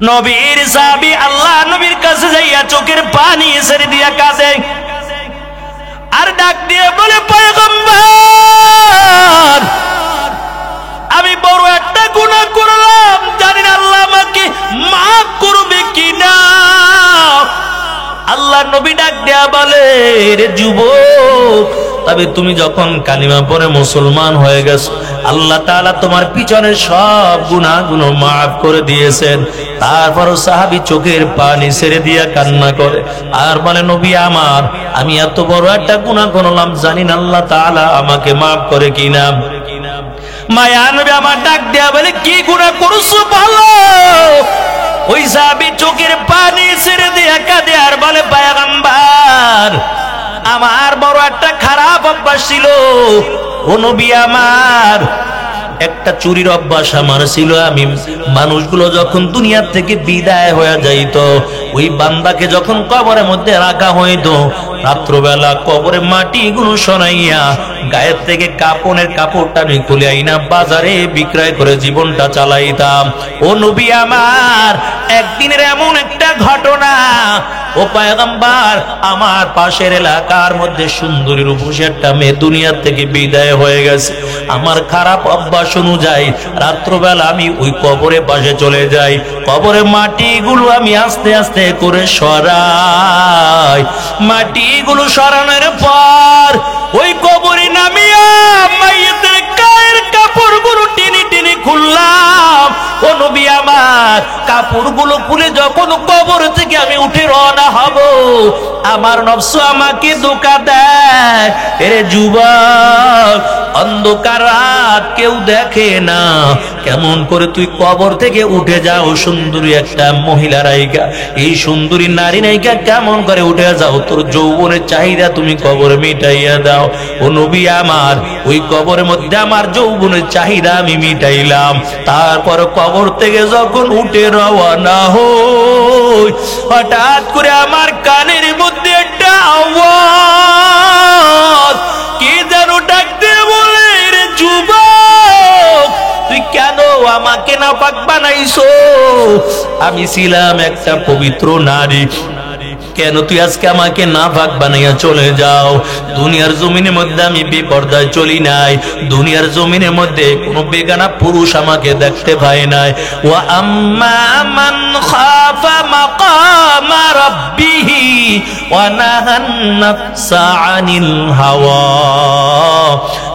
নবীর সাহাবী আল্লাহ নবীর কাছে যাইয়া চোখের পানি ছেড়ে দিয়া কাঁদে আর ডাক দিয়ে বলে, পয়গম্বর, আমি বড় একটা গুনাহ করলাম, জানি না আল্লাহ আমাকে মাফ করবে কিনা। আল্লাহ নবী ডাক দেয়া বলে, রে যুবক, তবে তুমি যখন কালিমা পড়ে মুসলমান হয়ে গেছো, আল্লাহ তাআলা তোমার পিছনের সব গুনাহগুলো মাফ করে দিয়েছেন। তারপরও সাহাবী চোখের পানি ছেড়ে দিয়া কান্না করে আর বলে, নবী আমার, আমি এত বড় একটা গুনাহ করলাম, জানি না আল্লাহ তাআলা আমাকে মাফ করে কিনা। মায়া নবী আমার ডাক দেয়া বলে, কি গুনাহ করছো বলো। ওই সাহাবী চোখের পানি ছেড়ে দিয়া কাঁদে আর বলে, পয়গম্বর, আমার বড় একটা খারাপ অভ্যাস ছিল। ও নবী আমার, একটা চুরির অভ্যাস আমার ছিল। আমি মানুষগুলো যখন দুনিয়া থেকে বিদায় হয়ে যাইত, ওই বান্দাকে যখন কবরের মধ্যে রাখা হইতো, রাত্রবেলা কবরে মাটিগুলো সরাইয়া গায়ের থেকে কাপড়ের কাপড়টা আমি খুলে আইনা বাজারে বিক্রয় করে জীবনটা চালাইতাম। ও নবী আমার, একদিনের এমন একটা ঘটনা, ও পয়গম্বর, আমার পাশের এলাকার মধ্যে সুন্দরী রূপসী একটা মেয়ে দুনিয়া থেকে বিদায় হয়ে গেছে। আমার খারাপ অভ্যাস অনুযায়ী রাত্রবেলা আমি ওই কবরের পাশে চলে যাই, কবরের মাটিগুলো আমি আস্তে আস্তে করে সরাই। মাটিগুলো সরানোর পর ওই কবরে নামিয়া মাইয়েতের গায়ের কাপড়গুলো টেনে টেনে খুললাম। ও নবী আমার, কাপড়গুলো খুলে যখন কবর থেকে আমি উঠে রওনা হব, আমার নফস আমাকে ধোঁকা দেয়, এরে যুবক, অন্ধকার রাত, কেউ দেখে না, কেমন করে তুই কবর থেকে উঠে যাও সুন্দরী একটা মহিলা নায়িকা, এই সুন্দরী নারী নায়িকা কেমন করে উঠে যাও, তোর যৌবনের চাহিদা তুমি কবরে মিটাইয়া দাও। ও নবী আমার, ওই কবরের মধ্যে আমার যৌবনের চাহিদা আমি মিটাইলাম। তারপর কবর থেকে যখন উঠে রওনা হই, হঠাৎ করে আমার কানের মধ্যে একটা আওয়াজ, কে যেন ডাকতে বলে, রে যুবক, তুই কেন আমাকে নাপাক বানাইছো? আমি ছিলাম একটা পবিত্র নারী, কেন তুই আজকে আমাকে নাপাক বানাইয়া চলে যাও? দুনিয়ার জমিনের মধ্যে আমি বেপরদায় চলি নাই, দুনিয়ার জমিনের মধ্যে কোনো বেগানা পুরুষ আমাকে দেখতে পায় নাই। ওয়া আম্মা মান খাফা মাকামা রাব্বিহি ওয়া নাহান নাফসা আনিল হাওয়া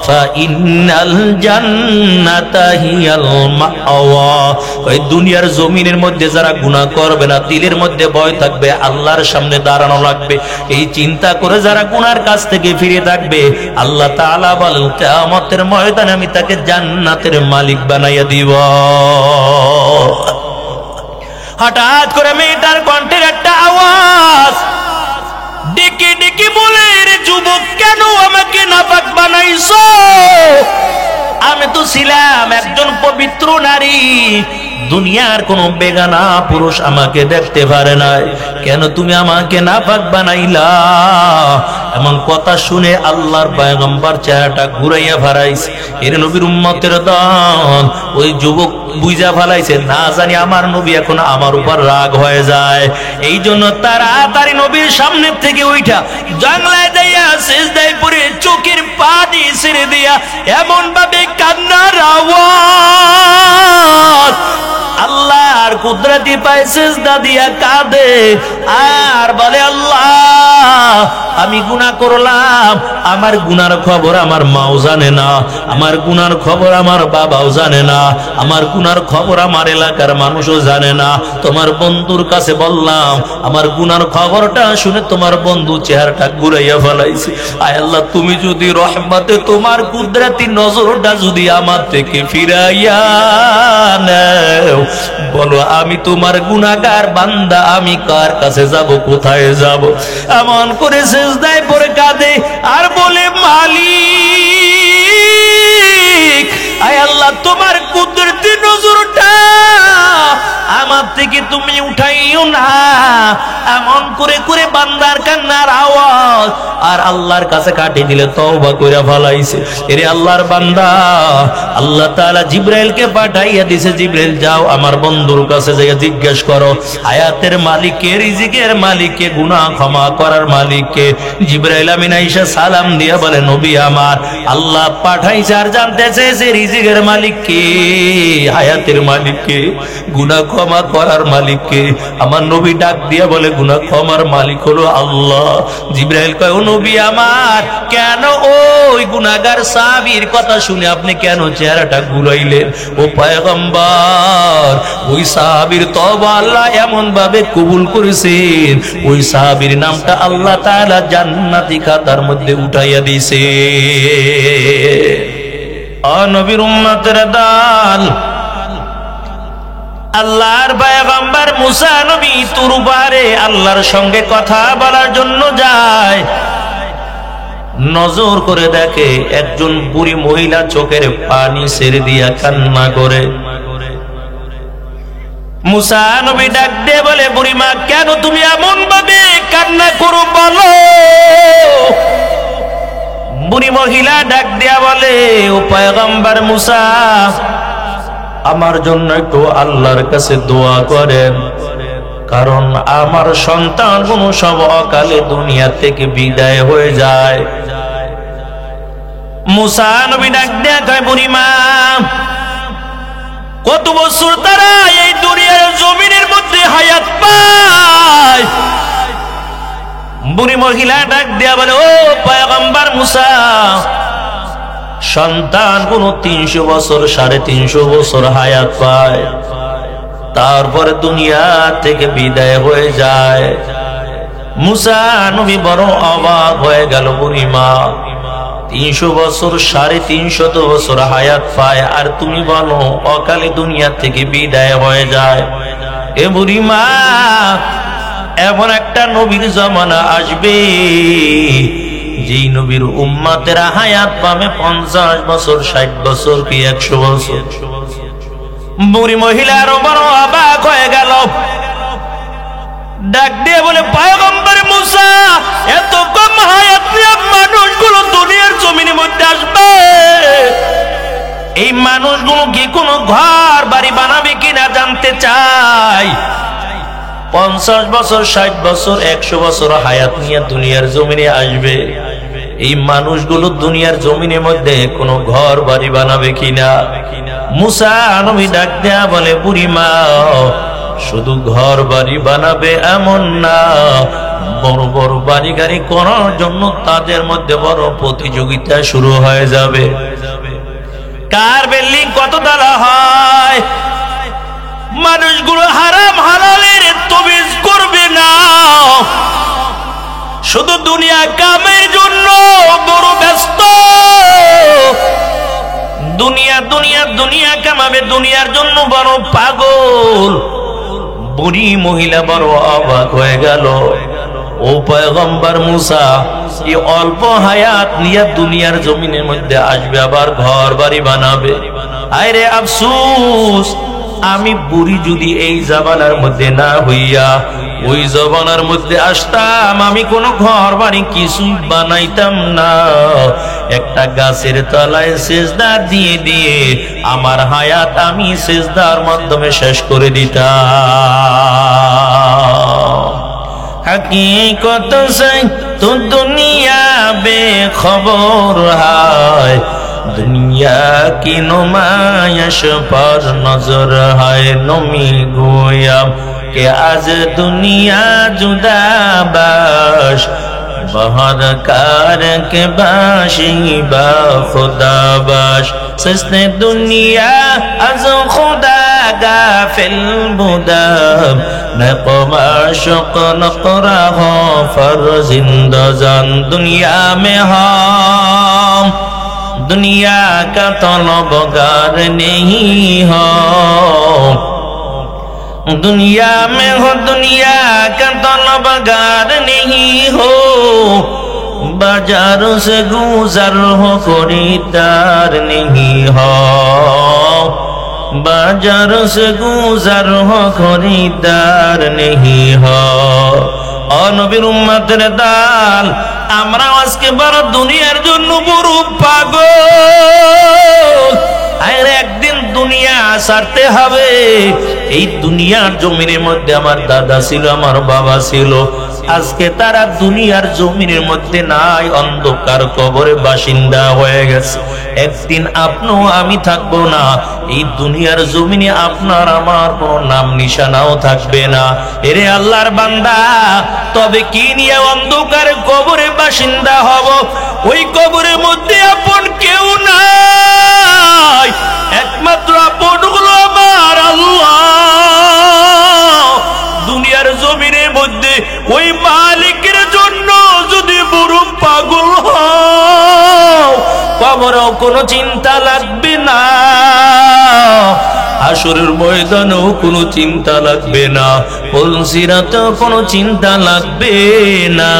ফাইন্নাল জান্নাতা হিয়াল মাওয়া। ওই দুনিয়ার জমিনের মধ্যে যারা গুনাহ করবে না, দিলের মধ্যে ভয় থাকবে, আল্লাহর সামনে দাঁড়ানো লাগবে, এই চিন্তা করে যারা গুনার কাছ থেকে ফিরে থাকবে, আল্লাহ তাআলা বলেন কিয়ামতের ময়দানে আমি তাকে জান্নাতের মালিক বানাইয়া দিব। হঠাৎ করে মেয়েটার কণ্ঠের একটা আওয়াজ ডেকে ডেকে বলে, রে যুবক, কেন আমাকে নাপাক বানাইছো? আমি তো ছিলাম একজন পবিত্র নারী, দুনিয়ার কোন বেগানা পুরুষ আমাকে দেখতে পারে নাই, কেন তুমি আমাকে নাপাক বানাইলা? এমন কথা শুনে আল্লাহর পয়গম্বর চেহারাটা ঘুরাইয়া ফারাইছে। এর নবীর উম্মতের দল ওই যুবক বুঝা ফেলাইছে, না জানি আমার নবী এখন আমার উপর রাগ হয়ে যায়। এই জন্য তাড়াতাড়ি নবীর সামনে থেকে উঠা জানলায় যাইয়া সিজদায় পড়ে চোখের পানি ছেড়ে দিয়া এমন ভাবে কান্নার আওয়াজ, আল্লাহর কুদরতি পায় সিজদা দিয়া কাঁদে আর বলে, আল্লাহ, আমি গুনাহ করলাম, আমার গুনার খবর আমার মাও জানে না, আমার গুনার খবর আমার বাবাও জানে না, আমার গুনার খবর আমার এলাকার মানুষও জানে না। তোমার বন্ধুর কাছে বললাম, আমার গুনার খবরটা শুনে তোমার বন্ধু চেহারাটা ঘুরাইয়া ফেলাইছে। আয় আল্লাহ, তুমি যদি রহমতে তোমার কুদরতি নজরটা যদি আমার থেকে ফিরাইয়া নাও, বলো আমি তোমার গুনাহগার বান্দা, আমি কার কাছে যাব, কোথায় যাব? এমন করে সিজদায় পড়ে কাঁদে আর বলে, মালিক, আয় আল্লাহ তোমার কুদরতি নজরটা আমার থেকে তুমি উঠাইও না। এমন করে করে বান্দার কান্নার আওয়াজ আর আল্লাহর কাছে কাটিয়ে দিলে তওবা কইরা ফলাইছে। এরে আল্লাহর বান্দা, আল্লাহ তাআলা জিবরাইলকে পাঠাইয়া দিয়েছে, জিবরাইল যাও আমার বন্ধুর কাছে যাইয়া জিজ্ঞেস করো হায়াতের মালিককে, রিজিকের মালিককে, গুনাহ ক্ষমা করার মালিককে। জিবরাইল আমিন আয়েশা সালাম দিয়া বলে নবী আমার, আল্লাহ পাঠাইছে আর জানতে চেয়েছে রিজিকের মালিককে, হায়াতের মালিককে, গুনাহ ক্ষমা করার মালিককে। আমার নবী ডাক দিয়া বলে গুনাহ ক্ষমার মালিক হলো আল্লাহ। জিবরাইল কয় ও নবী আমার, কেন ওই গুনাহগার সাহাবীর কথা শুনে আপনি কেন চেহারাটা ঘুরাইলেন? ও পয়গম্বর, ওই সাহাবীর তওবা আল্লাহ এমন ভাবে কবুল করেছেন, ওই সাহাবীর নামটা আল্লাহ তাআলা জান্নাতি খাতার মধ্যে উঠাইয়া দিয়েছে। ও নবীর উম্মতের দল, আল্লাহর পয়গম্বর মুসা নবী তুর পারে আল্লাহর সঙ্গে কথা বলার জন্য যায়। নজর করে দেখে একজন বুড়ি মহিলা চোখের পানি ছেড়ে দিয়া কান্না করে। মুসা নবী ডাক দিয়ে বলে বুড়ি মা, কেন তুমি এমন ভাবে কান্না করো বলো? বুড়ি মহিলা ডাক দিয়া বলে ও পয়গম্বর মুসা, আমার জন্য একটু আল্লাহর কাছে দোয়া করেন, কারণ আমার সন্তানগুলো সব অকালে দুনিয়া থেকে বিদায় হয়ে যায়। মুসা নবী ডাক দেয়া কয় বুড়ি মা, কত বছর তারা এই দুনিয়ার জমিনের মধ্যে হায়াত পায়? বুড়ি মহিলা ডাক দেয়া বলে ও পয়গম্বর মুসা, সন্তান কোন 300 বছর 350 বছর হায়াত পায়, তারপরে দুনিয়া থেকে বিদায় হয়ে যায়। মুসা নবী বড় অবাক হয়ে গেল, বুড়ি মা 300 বছর 350 বছর হায়াত পায় আর তুমি বলো অকালে দুনিয়া থেকে বিদায় হয়ে যায়। এ বুড়ি মা, এমন একটা নবীর জামানা আসবে যেই নবীর উম্মতেরা হায়াত পাবে 50 বছর 60 বছর কি 100 বছর। বুড়ি মহিলার বড় অবাক হয়ে গেল, ডাক দিয়ে বলে পয়গম্বর মুসা, এত কম হায়াত নিয়ে মানুষগুলো দুনিয়ার জমিনের মধ্যে আসবে, এই মানুষগুলো কি কোনো ঘর বাড়ি বানাবে কিনা জানতে চাই। 50 বছর 60 বছর 100 বছর হায়াত নিয়ে দুনিয়ার জমিনে আসবে, এই মানুষগুলো দুনিয়ার জমিনের মধ্যে কোনো ঘর বাড়ি বানাবে কিনা। মুসা নবী ডাক দেয়া বলে বুড়ি মা, শুধু ঘর বাড়ি বানাবে এমন না, বড় বড় বাড়ি গাড়ি করার জন্য তাদের মধ্যে বড় প্রতিযোগিতা শুরু হয়ে যাবে। কার বিল্ডিং কত তালা হয়, মানুষগুলো হারাম হালালের তবিজ করবে না, শুধু দুনিয়া কামের জন্য বড় ব্যস্ত। দুনিয়া দুনিয়া দুনিয়া কামাবে, দুনিয়ার জন্য বড় পাগল। বুড়ি মহিলা বড় অবাক হয়ে গেল, ও পয়গম্বর মুসা, এই অল্প হায়াত নিয়ে দুনিয়ার জমিনের মধ্যে আসবে, আবার ঘর বাড়ি বানাবে। আরে আফসোস, আমি বুড়ি যদি এই জামানার মধ্যে না হইয়া ওই জমানার মধ্যে আসতাম, আমি কোনো ঘর বাড়ি কিছুই বানাইতাম না, একটা গাছের তলায় সেজদা দিয়ে দিয়ে আমার হায়াত আমি সেজদার মাধ্যমে শেষ করে দিতাম। হাকিকত সে তো দুনিয়া বেখবর হয়, দুনিয়া কি নুমায়শ পর নজর হয়। নমি গোয়াম কে আজ দুনিয়া জুদা বাস, বহর কার के बाशी बा खुदा बाश। सस्ते दुनिया अज खुदा गाफिल बुदम, न कमाशक नकरा हो फर जिंदजान। दुनिया में हम दुनिया का तलबगार नहीं हो, दुनिया में हो दुनिया का तलबगार नहीं हो। बाजार से गुजर हो खरीदार नहीं हो, बाजार से गुजर हो खरीदार नहीं हो। ও নবীর উম্মতের দল, আমরা আজকে বড় দুনিয়ার জন্য বড় পাগল। আর একদিন দুনিয়া ছাড়তে হবে। এই দুনিয়ার জমিনের মধ্যে আমার দাদা ছিল, আমার বাবা ছিল, আজকে তারা দুনিয়ার জমিনের মধ্যে নাই, অন্ধকার কবরে বাসিন্দা হয়ে গেছে। একদিন আপনিও আমি থাকবো না, এই দুনিয়ার জমিনে আপনার আমার কোনো নাম নিশানাও থাকবে না। এরে আল্লাহর বান্দা, তবে কি নিয়ে অন্ধকার কবরে বাসিন্দা হব? ওই কবরের মধ্যে আপন কেউ নাই, একমাত্র আপন হলো আমার আল্লাহ। দুনিয়ার জমিনের মধ্যে ওই মালিকের জন্য যদি বড় পাগল হও, কবরেও কোনো চিন্তা লাগবে না, হাসরের ময়দানেও কোনো চিন্তা লাগবে না, পুলসিরাতেও কোনো চিন্তা লাগবে না।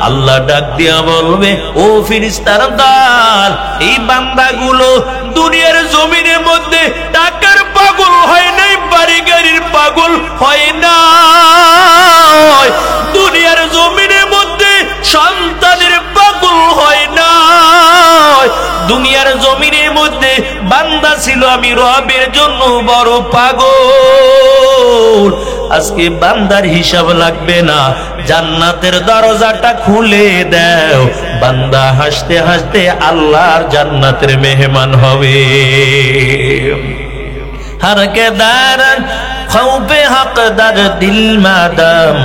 আল্লাহ ডাক দিয়া বলবে, ও ফেরেশতার দল, এই বান্দাগুলো দুনিয়ার জমিনের মধ্যে টাকার পাগল হয় নাই, বাড়ি গাড়ির পাগল হয় না, দুনিয়ার জমিনের মধ্যে সন্তানের পাগল হয় না, দুনিয়ার জমিনের মধ্যে বান্দা ছিল আমি রবের জন্য বড় পাগল। আজকে বান্দার হিসাব লাগবে না, জান্নাতের দরজাটা খুলে দাও, বান্দা হাসতে হাসতে আল্লাহর জান্নাতের মেহমান হবে। हर के दार खौफे हकदार दिल मादम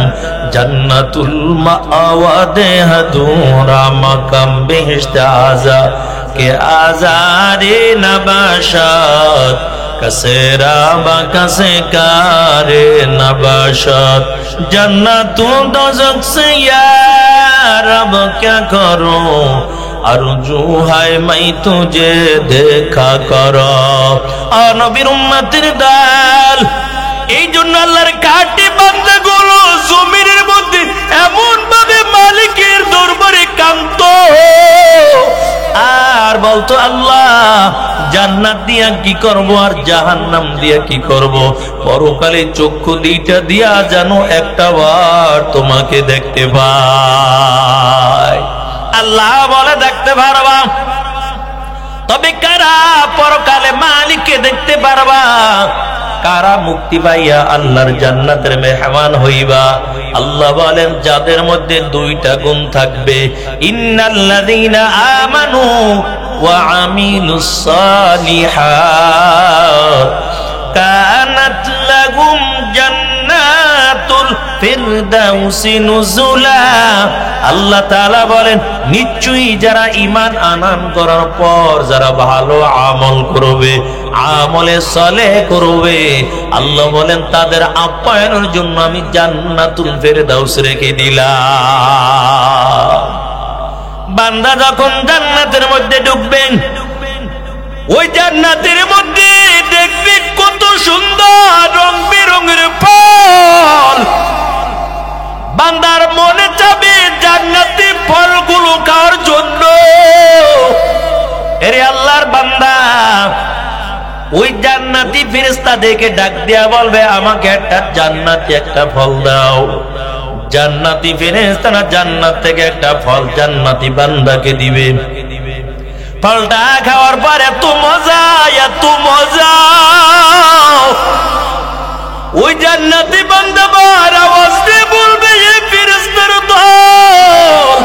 जन्नतुल मावा देहदूरा मकम बेहिश्त आजा के आजारे नबाशात कसेरा बा कसे कारे नबाशात जन्नतुल दोज़ख से या रब क्या करूं अर्जू है मैं तुझे देखा करो। और नबीर उम्मतेर दल, এই জন্য আল্লাহর কাটে বান্দাগুলো জমিনের মধ্যে এমন ভাবে মালিকের দরবারে কাঁদতো আর বলতো, আল্লাহ জান্নাত দিয়া কি করব আর জাহান্নাম দিয়া কি করব, পরকালে চক্ষু দুইটা দিয়া যেন একটা বার তোমাকে দেখতে পাই। আল্লাহ বলে, দেখতে পারবা, তবে কারা পরকালে মালিককে দেখতে পারবা, কারা মুক্তি পাইয়া আল্লাহর জান্নাতের মেহমান হইবা? আল্লাহ বলেন, যাদের মধ্যে দুইটা গুণ থাকবে, ইন্নাল্লাযীনা আমানু ওয়া আমিলুস সালিহাত কানাত লাহুম জান্নাতুল ফিরদাউসি নুজুলা। আল্লাহ তাআলা বলেন, নিশ্চয়ই যারা ঈমান আনয়ন করার পর যারা ভালো আমল করবে, আমলে সালেহ করবে, আল্লাহ বলেন তাদের আপ্যায়নের জন্য আমি জান্নাতুল ফিরদাউস রেখে দিলাম। বান্দা যখন জান্নাতের মধ্যে ঢুকবেন, ওই জান্নাতের মধ্যে দেখবে কত সুন্দর রং বেরঙের ফল, বান্দার মনে চাবে জান্নাতি ফলগুলো খাওয়ার জন্য। এরে আল্লাহর বান্দা, ওই জান্নাতি ফেরেশতা দেখে ডাক দিয়া বলবে, আমাকে একটা জান্নাতি একটা ফল দাও। জান্নাতি ফেরেশতারা জান্নাত থেকে একটা ফল জান্নাতি বান্দাকে দিবে। ফলটা খাওয়ার পর এত মজা, এত মজা, ওই জান্নাতি বান্দা বার আওয়াজ দিয়ে বলবে, এ ফেরেশতার দল,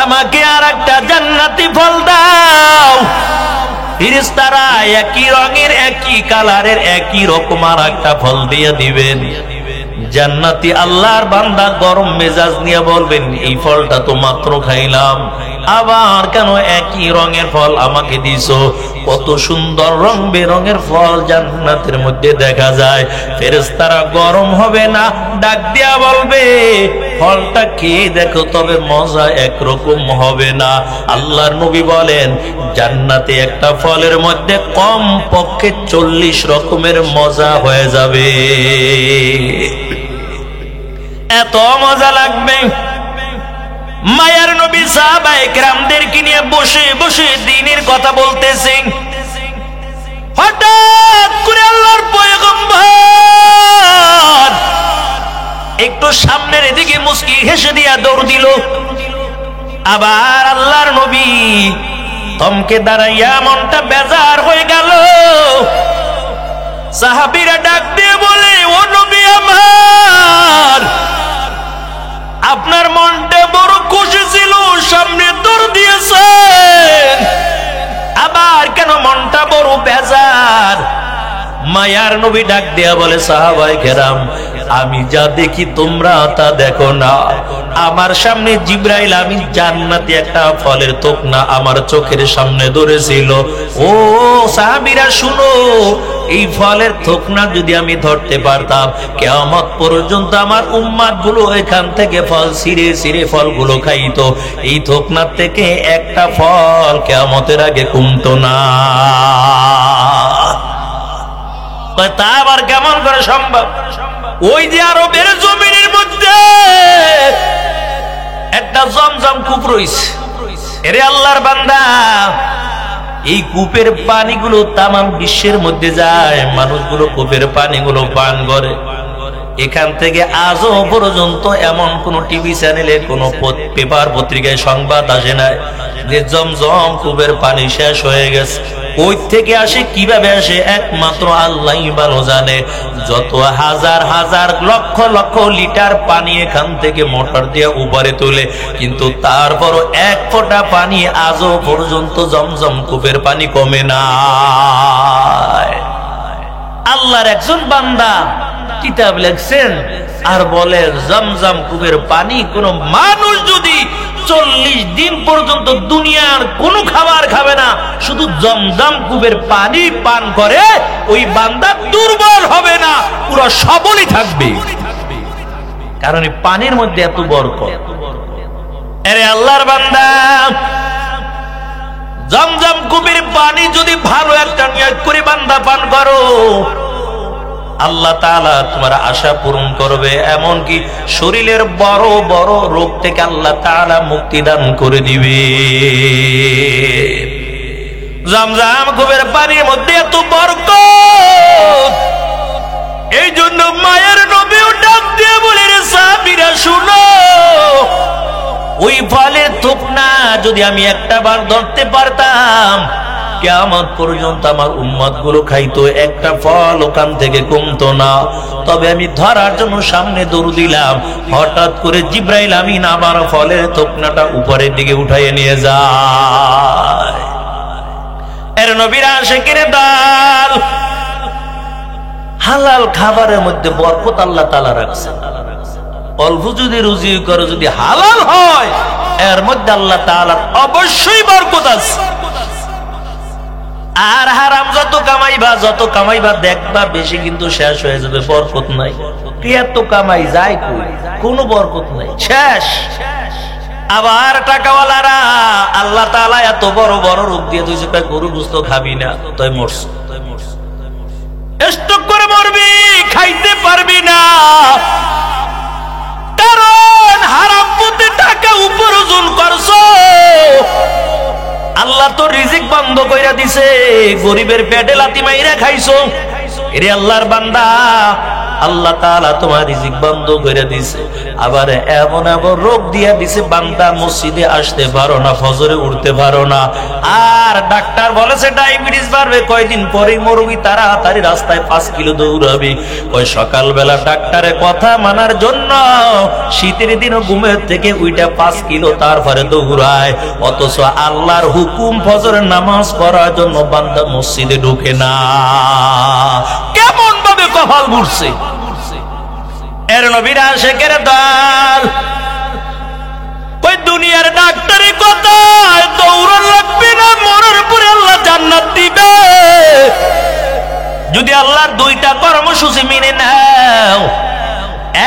আমাকে আর একটা জান্নাতি ফল দাও। ফেরেশতারা একই রঙের, একই কালারের, একই রকম আর একটা ফল দিয়ে দিবেন। জান্নাতি আল্লাহর বান্দা গরম মেজাজ নিয়ে বলবেন, এই ফলটা তো মাত্র খাইলাম, আবার কেন একই রঙের ফল আমাকে দিছো? কত সুন্দর রং বেরঙের ফল জান্নাতের মধ্যে দেখা যায়। ফেরেশতারা গরম হবে না, ডাক দিয়া বলবে, ফলটা খেয়ে দেখো, তবে মজা একরকম হবে না। আল্লাহর নবী বলেন, জান্নাতে একটা ফলের মধ্যে কম পক্ষে 40 রকমের মজা হয়ে যাবে, এত মজা লাগবে। মায়ার নবী সাহাবায়ে কেরামদেরকে নিয়ে বসে বসে দ্বীনের কথা বলতেছেন। হঠাৎ করে আল্লাহর পয়গম্বর একটু সামনের দিকে মুস্কি হেসে দিয়া দৌড় দিল। আবার আল্লাহর নবী থমকে দাঁড়াইয়া মনটা বেজার হয়ে গেল। সাহাবীরা ডাক দিয়ে বলে, ও নবী আমার, আপনার মনটা বড় খুশি ছিল, সামনে দৌড় দিয়েছেন, আবার কেন মনটা বড় বেজার? মায়ার নবী ডাক দিয়া বলে, সাহাবায়ে কেরাম, আমি যা দেখি তোমরা তা দেখো না। আমার সামনে জিবরাইল আমিন জান্নাতি একটা ফলের তোকনা আমার চোখের সামনে ধরেছিল। ও সাহাবীরা শুনো, এই ফলের থোকনা যদি আমি ধরতে পারতাম, কিয়ামত পর্যন্ত আমার উম্মত গুলো এখান থেকে ফল ছিঁড়ে ছিঁড়ে ফলগুলো খাইতো। এই থোকনার থেকে একটা ফল কিয়ামতের আগে কমতো না। তা আবার কেমন করে সম্ভব? ওই যে আরবের জমিনের মধ্যে একটা জমজম কূপ রয়েছে। এরে আল্লাহর বান্দা, এই কূপের পানিগুলো তামাম বিশ্বের মধ্যে যায়, মানুষগুলো কূপের পানিগুলো পান করে। এখান থেকে আজও পর্যন্ত এমন কোন টিভি চ্যানেলে, কোন পেপার পত্রিকায় সংবাদ আসে নাই যে জমজম কূপের পানি শেষ হয়ে গেছে। ওই থেকে আসে, কিভাবে আসে একমাত্র আল্লাহই ভালো জানে। যত হাজার হাজার লক্ষ লক্ষ লিটার পানি এখান থেকে মোটর দিয়ে উপরে তোলে, কিন্তু তারপরও এক ফোঁটা পানি আজও পর্যন্ত জমজম কূপের পানি কমে না। আল্লাহর একজন বান্দা কিতাব লিখছেন আর বলে, জমজম কূপের পানি কোন মানুষ যদি 40 দিন পর্যন্ত দুনিয়ার কোন খাবার খাবে না, শুধু জমজম কূপের পানি পান করে, ওই বান্দা দুর্বল হবে না, পুরো সবলই থাকবে। কারণ এই পানির মধ্যে এত বরকত। আরে আল্লাহর বান্দা, জমজম কূপের পানি যদি ভালো একটা নিয়ত করে বান্দা পান করো, আল্লাহ তাআলা তোমার আশা পূরণ করবে। এমনকি শরীরের বড় বড় রোগ থেকে আল্লাহ তাআলা মুক্তি দান করে দিবে। জমজম কূপের পানির মধ্যে এত বরকত, এই জন্য মায়ের নবীও ডাক দিয়ে বলে, রে সাহাবীরা শুনো, ওই ফলের থোকনা যদি আমি একটা বার ধরতে পারতাম, কিয়ামত পর্যন্ত আমার উম্মত গুলো খাইতো, একটা ফল ওখান থেকে কমতো না। তবে আমি ধরার জন্য সামনে দৌড় দিলাম, হঠাৎ করে জিবরাইল আমিন আমার ফলের থোকনাটা উপরের দিকে উঠাইয়ে নিয়ে যায়। এর নবীর আশিকের দল, হালাল খাবারের মধ্যে বরকত আল্লাহ তাআলা রাখছেন। অল্প যদি রুজি করে, যদি হালাল হয়, এর মধ্যে আল্লাহ তাআলার অবশ্যই বরকত আছে। আর হারাম যত কামাইবা দেখবা বেশি কিন্তু শেষ হয়ে যাবে, বরকত নাই। এত কামাই যায় কই, কোনো বরকত নাই, শেষ। আবার টাকাওয়ালারা আল্লাহ তাআলা এত বড় বড় রূপ দিয়ে দিয়েছে, গরু গোশত খাবি না, তাই মরছ, স্টক করে মরবি, খাইতে পারবি না। কারণ হারাম পথে টাকা উপার্জন করছো, আল্লাহ তো রিজিক বন্ধ কইরা দিছে, গরিবের পেটে লাথি মাইরা খাইছো। এরে আল্লাহর বান্দা, আল্লাহ তাআলা তোমার রিজিক বন্ধ কইরা দিছে, আবার এমন এমন রোগ দিয়া দিছে, বান্দা মসজিদে আসতে পারো না, ফজরে উঠতে পারো না। আর ডাক্তার বলেছে ডায়াবেটিস বাড়বে, কয়দিন পরেই মরবি, তাড়াতাড়ি রাস্তায় 5 কিলো দৌড়াবি। ওই সকালবেলা ডাক্তারের কথা মানার জন্য শীতের দিনও ঘুমের থেকে উইটা 5 কিলো তারপরে দৌড়ায়, অথচ আল্লাহর হুকুম ফজরের নামাজ পড়ার জন্য বান্দা মসজিদে ঢোকে না। কেমন ভাবে কপাল ঘুরছে। এর নবীর আশিকের দল, ওই দুনিয়ার ডাক্তারি কথা দৌড়ান লাগবে না, মরার পরে আল্লাহ জান্নাত দিবে। যদি আল্লাহর 2টা কর্মসূচি মেনে নাও,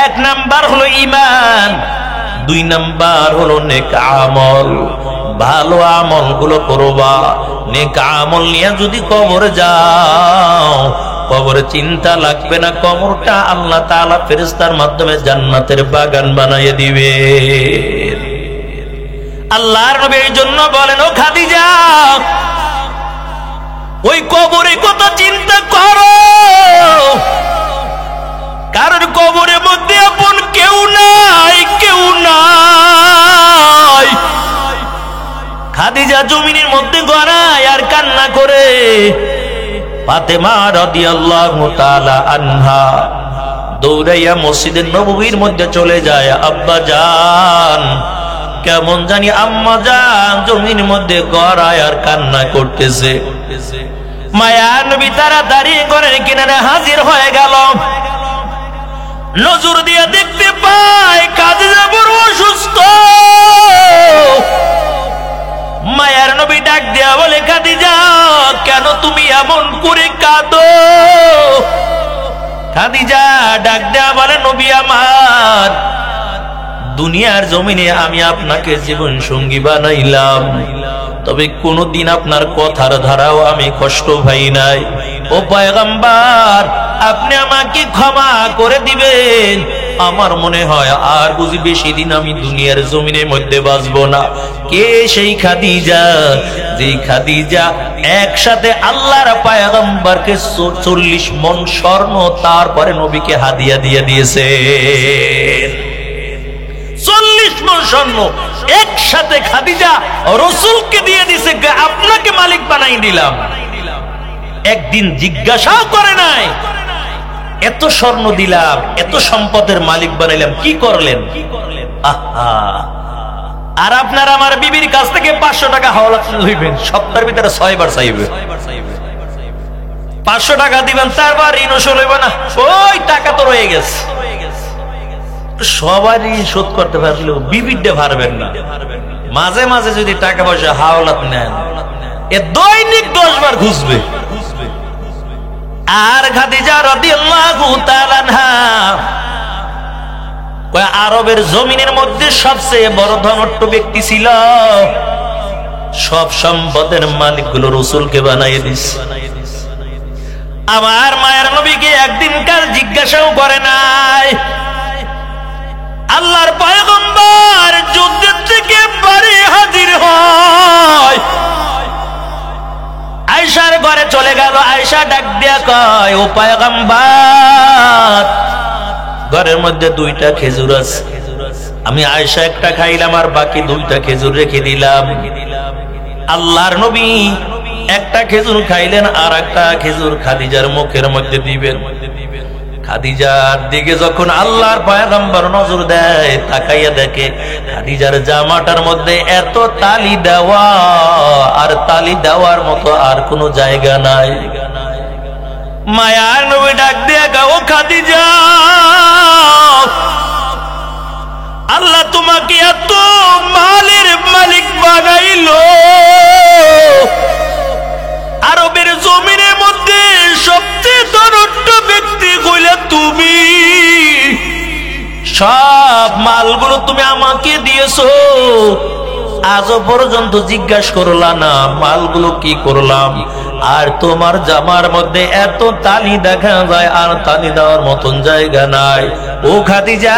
1 নাম্বার হলো ঈমান, 2 নাম্বার হলো নেক আমল। ভালো আমল গুলো করবা, নেক আমল নিয়ে যদি কবরে যাও, কবরে চিন্তা লাগবে না, কবরটা আল্লাহ তাআলা ফেরেশতার মাধ্যমে জান্নাতের বাগান বানাইয়ে দিবে। আল্লাহর নবী এই জন্য বলেন, ও খাদিজা, ওই কবরের কথা চিন্তা করো, কারণ কবরের মধ্যে আপন কেউ নাই, কেউ নাই। খাদিজা জমিনের মধ্যে গড়ায় আর কান্না করে। ফাতেমা রাদিয়াল্লাহু তাআলা আনহা দৌড়াইয়া মসজিদের নববীর মধ্যে চলে যায়। আব্বা জান, কেমন জানি আম্মা জান জমির মধ্যে গড়ায় আর কান্না করতেছে। মায়া নবী তাড়াতাড়ি ঘরের কিনারে হাজির হয়ে গেল। নজর দিয়ে দেখতে পায় খাদিজা বড় অসুস্থ। মায়ার নবী ডাক দিয়া বলে, খাদিজা, কেন তুমি এমন করে কাঁদো? খাদিজা ডাক দেয়া বলে, নবী আমার, দুনিয়ার জমিনে আমি আপনাকে জীবন সঙ্গী বানাইলাম, তবে কোনদিন আপনার কথার ধারাও আমি কষ্ট পাই নাই। ও পয়গম্বর, আপনি আমাকে ক্ষমা করে দিবেন। আমার মনে হয় আর বুঝি বেশি দিন আমি দুনিয়ার জমিনের মধ্যে বাঁচবো না। কে সেই খাদিজা, যেই খাদিজা একসাথে আল্লাহর পয়গম্বরকে 40 মণ স্বর্ণ তারপরে নবীকে হাদিয়া দিয়ে দিয়েছে। 40 মণ স্বর্ণ একসাথে খাদিজা রাসূলকে দিয়ে দিয়েছে, আপনাকে মালিক বানাই দিলাম। একদিন জিজ্ঞাসাও করে নাই, এত স্বর্ণ দিলাম, এত সম্পদের মালিক বানাইলাম, কি করলেন? আহা, আর আপনার আমার বিবির কাছ থেকে 500 টাকা হাওলা লইবেন, সপ্তাহের ভিতরে 6 বার চাইবে। 500 টাকা দিবেন, তারপর ঋণ শোধ হইবে না, ওই টাকা তো রয়ে গেছে। সবারই শোধ করতে পারলেও বিবিরটা পারবেন না। মাঝে মাঝে যদি টাকা পয়সা হাওলাত নেন, এ দৈনিক 10 বার ঘুষবে। আর খাদিজা রাদিয়াল্লাহু তাআলা আনহা আরবের জমিনের মধ্যে সবচেয়ে বড় ধনট্ট ব্যক্তি ছিল। সব সম্পদের মালিকগুলো রাসূলকে বানাইয়ে দিয়েছে। আমার মায়ের নবীকে একদিনকার জিজ্ঞাসাও করে নাই। আল্লাহর পয়গম্বর যুদ্ধের থেকে বাড়ি হাজির হয়, আয়েশার ঘরে চলে গেল। আয়েশা ডাক দিয়া কয়, ও পয়গম্বর, ঘরের মধ্যে 2টা খেজুর আছে, আমি আয়েশা একটা খাইলাম আর বাকি 2টা খেজুর রেখে দিলাম। আল্লাহর নবী একটা খেজুর খাইলেন, আর একটা খেজুর খাদিজার মুখের মধ্যে দিবেন। খাদিজার দিকে যখন আল্লাহর পয়গম্বর নজর দেয়, তাকাইয়া দেখে খাদিজার জামাটার মধ্যে এত তালি দেওয়া, আর তালি দেওয়ার মতো আর কোনো জায়গা নাই। মায়ার নবী ডাক দিয়া গো, ও খাদিজা, আল্লাহ তোমাকে এত মালের মালিক বানাইলো, আরবের জমিনের মধ্যে সবচেয়ে ধনট্ট ব্যক্তি কইলা তুমি, সব মালগুলো তুমি আমাকে দিয়েছো, আজও পর্যন্ত জিজ্ঞাসা করলা না মালগুলো কি করলাম। আর তোমার জামার মধ্যে এত তালি দেখা যায়, আর তালি দেওয়ার মতন জায়গা নাই। ও খাদিজা,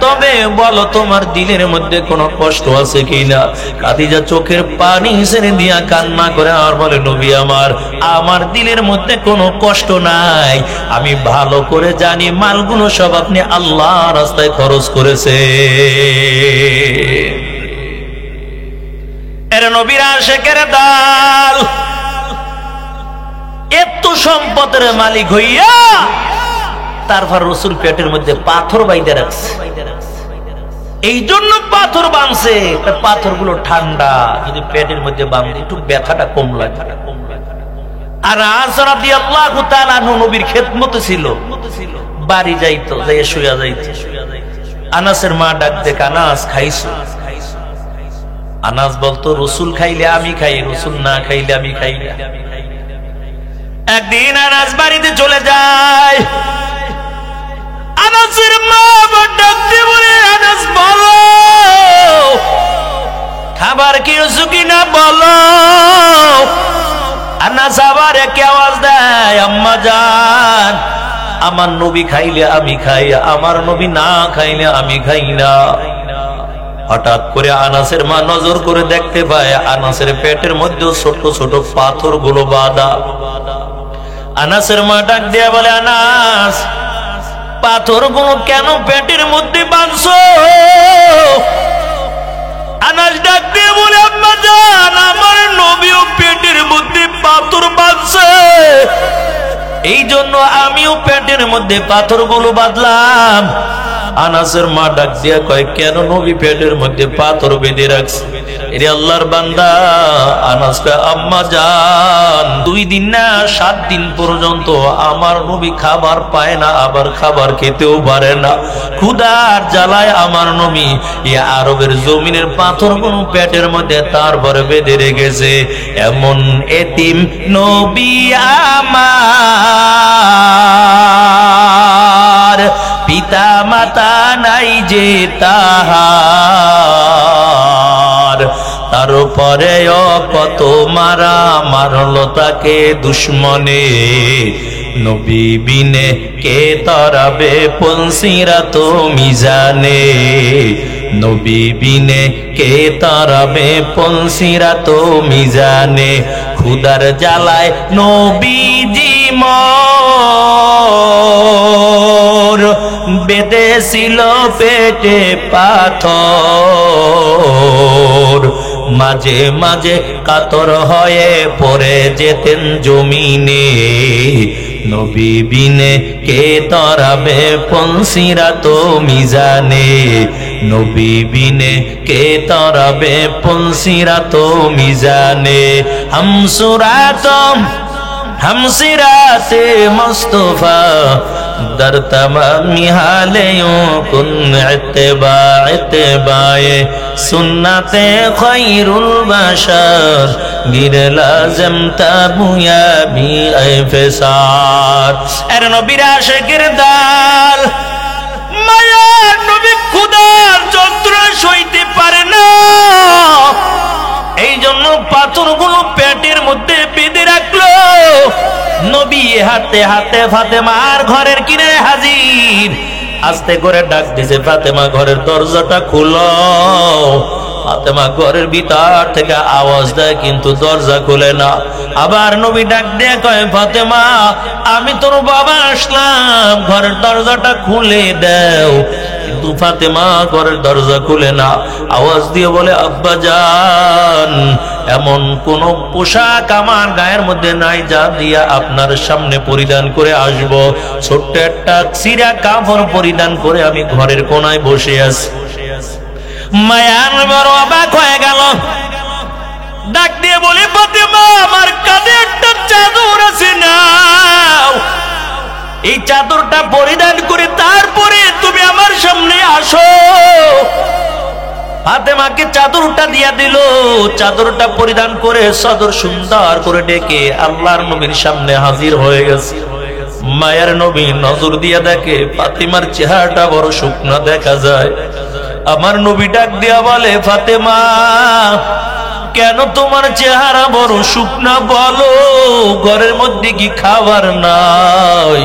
তবে বলো তোমার দিলের মধ্যে কোনো কষ্ট আছে কিনা? খাদিজা চোখের পানি ছেড়ে দিয়া কান্না করে আর বলে, নবী আমার, আমার দিলের মধ্যে কোনো কষ্ট নাই। আমি ভালো করে জানি মালগুলো সব আপনি আল্লাহর রাস্তায় খরচ করেছে। এর নবীর আশিকের দল এত সম্পদের মালিক হইয়া তারপর রাসূল পেটের মধ্যে পাথর বাইন্ধে রাখছে। এই জন্য পাথর বাঁধছে, পাথরগুলো ঠান্ডা, যদি পেটের মধ্যে বাঁধে একটু ব্যথাটা কম লাগে। আর আনাস রাদিয়াল্লাহু তাআলা আনহু নবীর খেদমতে ছিল, বাড়ি যাইতো, যাইয়া শুয়া যাইতো। আনাসের মা ডাক দেখ, আনাস খাইছো? আনাস বলতো, রাসূল খাইলে আমি খাই, রাসূল না খাইলে আমি খাই না। একদিন আনাস বাড়িতে চলে যায়। আনাসের মা ডাক দিয়ে বলে, আনাস বলো খাবার খেয়েছো কিনা বলো। আনাস আবার একে আওয়াজ দেয়, আম্মা জান, আমার নবী খাইলে আমি খাই, আমার নবী না খাইলে আমি খাই না। হঠাৎ করে আনাসের মা নজর করে দেখতে পায় আনাসের পেটের মধ্যে ছোট ছোট পাথরগুলো বাঁধা। আনাসের মা ডাক দিয়া বলে, আনাস, পাথরগুলো কেন পেটের মধ্যে বাঁধছো? আনাস ডাক দিয়ে বলে, আম্মা জান, আমার নবীও পেটের মধ্যে পাথর বাঁধছে, এই জন্য আমিও পেটের মধ্যে পাথরগুলো বাঁধলাম। আনাসের মা ডাক দিয়া কয়, কেন নবী পেটের মধ্যে পাথর বেঁধে রাখছে? এরে আল্লাহর বান্দা। আনাস কয়, আম্মা জান, 2 দিন না 7 দিন পর্যন্ত আমার নবী খাবার পায় না, আবার খাবার খেতেও পারে না। ক্ষুধার জ্বালায় আমার নবী এই আরবের জমিনের পাথরগুলো পেটের মধ্যে তারপরে বেঁধে রেখেছে। এমন এতিম নবী আমার, পিতা মাতা নাই যে তাহার, তারপরেও কত মারা মারলো তাকে দুশ্মনে। নবী বিনে কে তরাবে পলসিরাত মিজানে, নবী বিনে কে তরাবে পলসিরাত মিজানে। ক্ষুধার জ্বালায় নবীজি মোর বেঁধেছিল পেটে পাথর, মাঝে মাঝে কাতর হয়ে পড়ে যেতেন জমিনে। নবী বিনে কে তরাবে পলসিরাত মিজানে, নবী বিনে কে তরাবে পলসিরাত মিজানে। हमसिराते मुस्तफा दर तमामी हालेयों कुन इत्तिबाए सुन्नते खैरुल बशर गिर लाज़िम ताबुया भी ऐफसार। एर नबीर आशिकेर दाल माया नबी खुदार যন্ত্রণা সইতে পারে না, এই জন্য পাথরগুলো পেটের মধ্যে বেঁধে রাখলো। নবী হাতে হাতে ফাতেমার ঘরের কিনারে হাজির। আস্তে করে ডাক দিছে, ফাতেমা ঘরের দরজাটা খুলো। ফাতেমা ঘরের ভিতর থেকে আওয়াজ দেয়, কিন্তু দরজা খুলে না। আবার নবী ডাক দিয়ে কয়, ফাতেমা, আমি তোর বাবা আসলাম, ঘরের দরজাটা খুলে দাও। কিন্তু ফাতেমা ঘরের দরজা খুলে না। আওয়াজ দিয়ে বলে, আব্বা জান, এমন কোন পোশাক আমার গায়ের মধ্যে নাই যা দিয়া আপনার সামনে পরিধান করে আসব। ছোট্ট একটা ছিঁড়া কাপড় পরিধান করে আমি ঘরের কোনায় বসে আছি। মায়ার বড় অবাক হয়ে গেল, ডাক দিয়ে বলে, ফাতেমা, আমার কাঁধে একটা চাদর আছে, নাও, এই চাদরটা পরিধান করে তারপরে তুমি আমার সামনে আসো। ফাতেমাকে চাদরটা দিয়া দিল। চাদরটা পরিধান করে চাদর সুন্দর করে ডেকে আল্লাহর নবীর সামনে হাজির হয়ে গেছে। মায়ের নবী নজর দিয়া দেখে ফাতেমার চেহারাটা বড় শুকনা দেখা যায়। আমার নবী ডাক দিয়া বলে, ফাতেমা, কেন তোমার চেহারা বড় শুকনা, বলো, ঘরের মধ্যে কি খাবার নাই?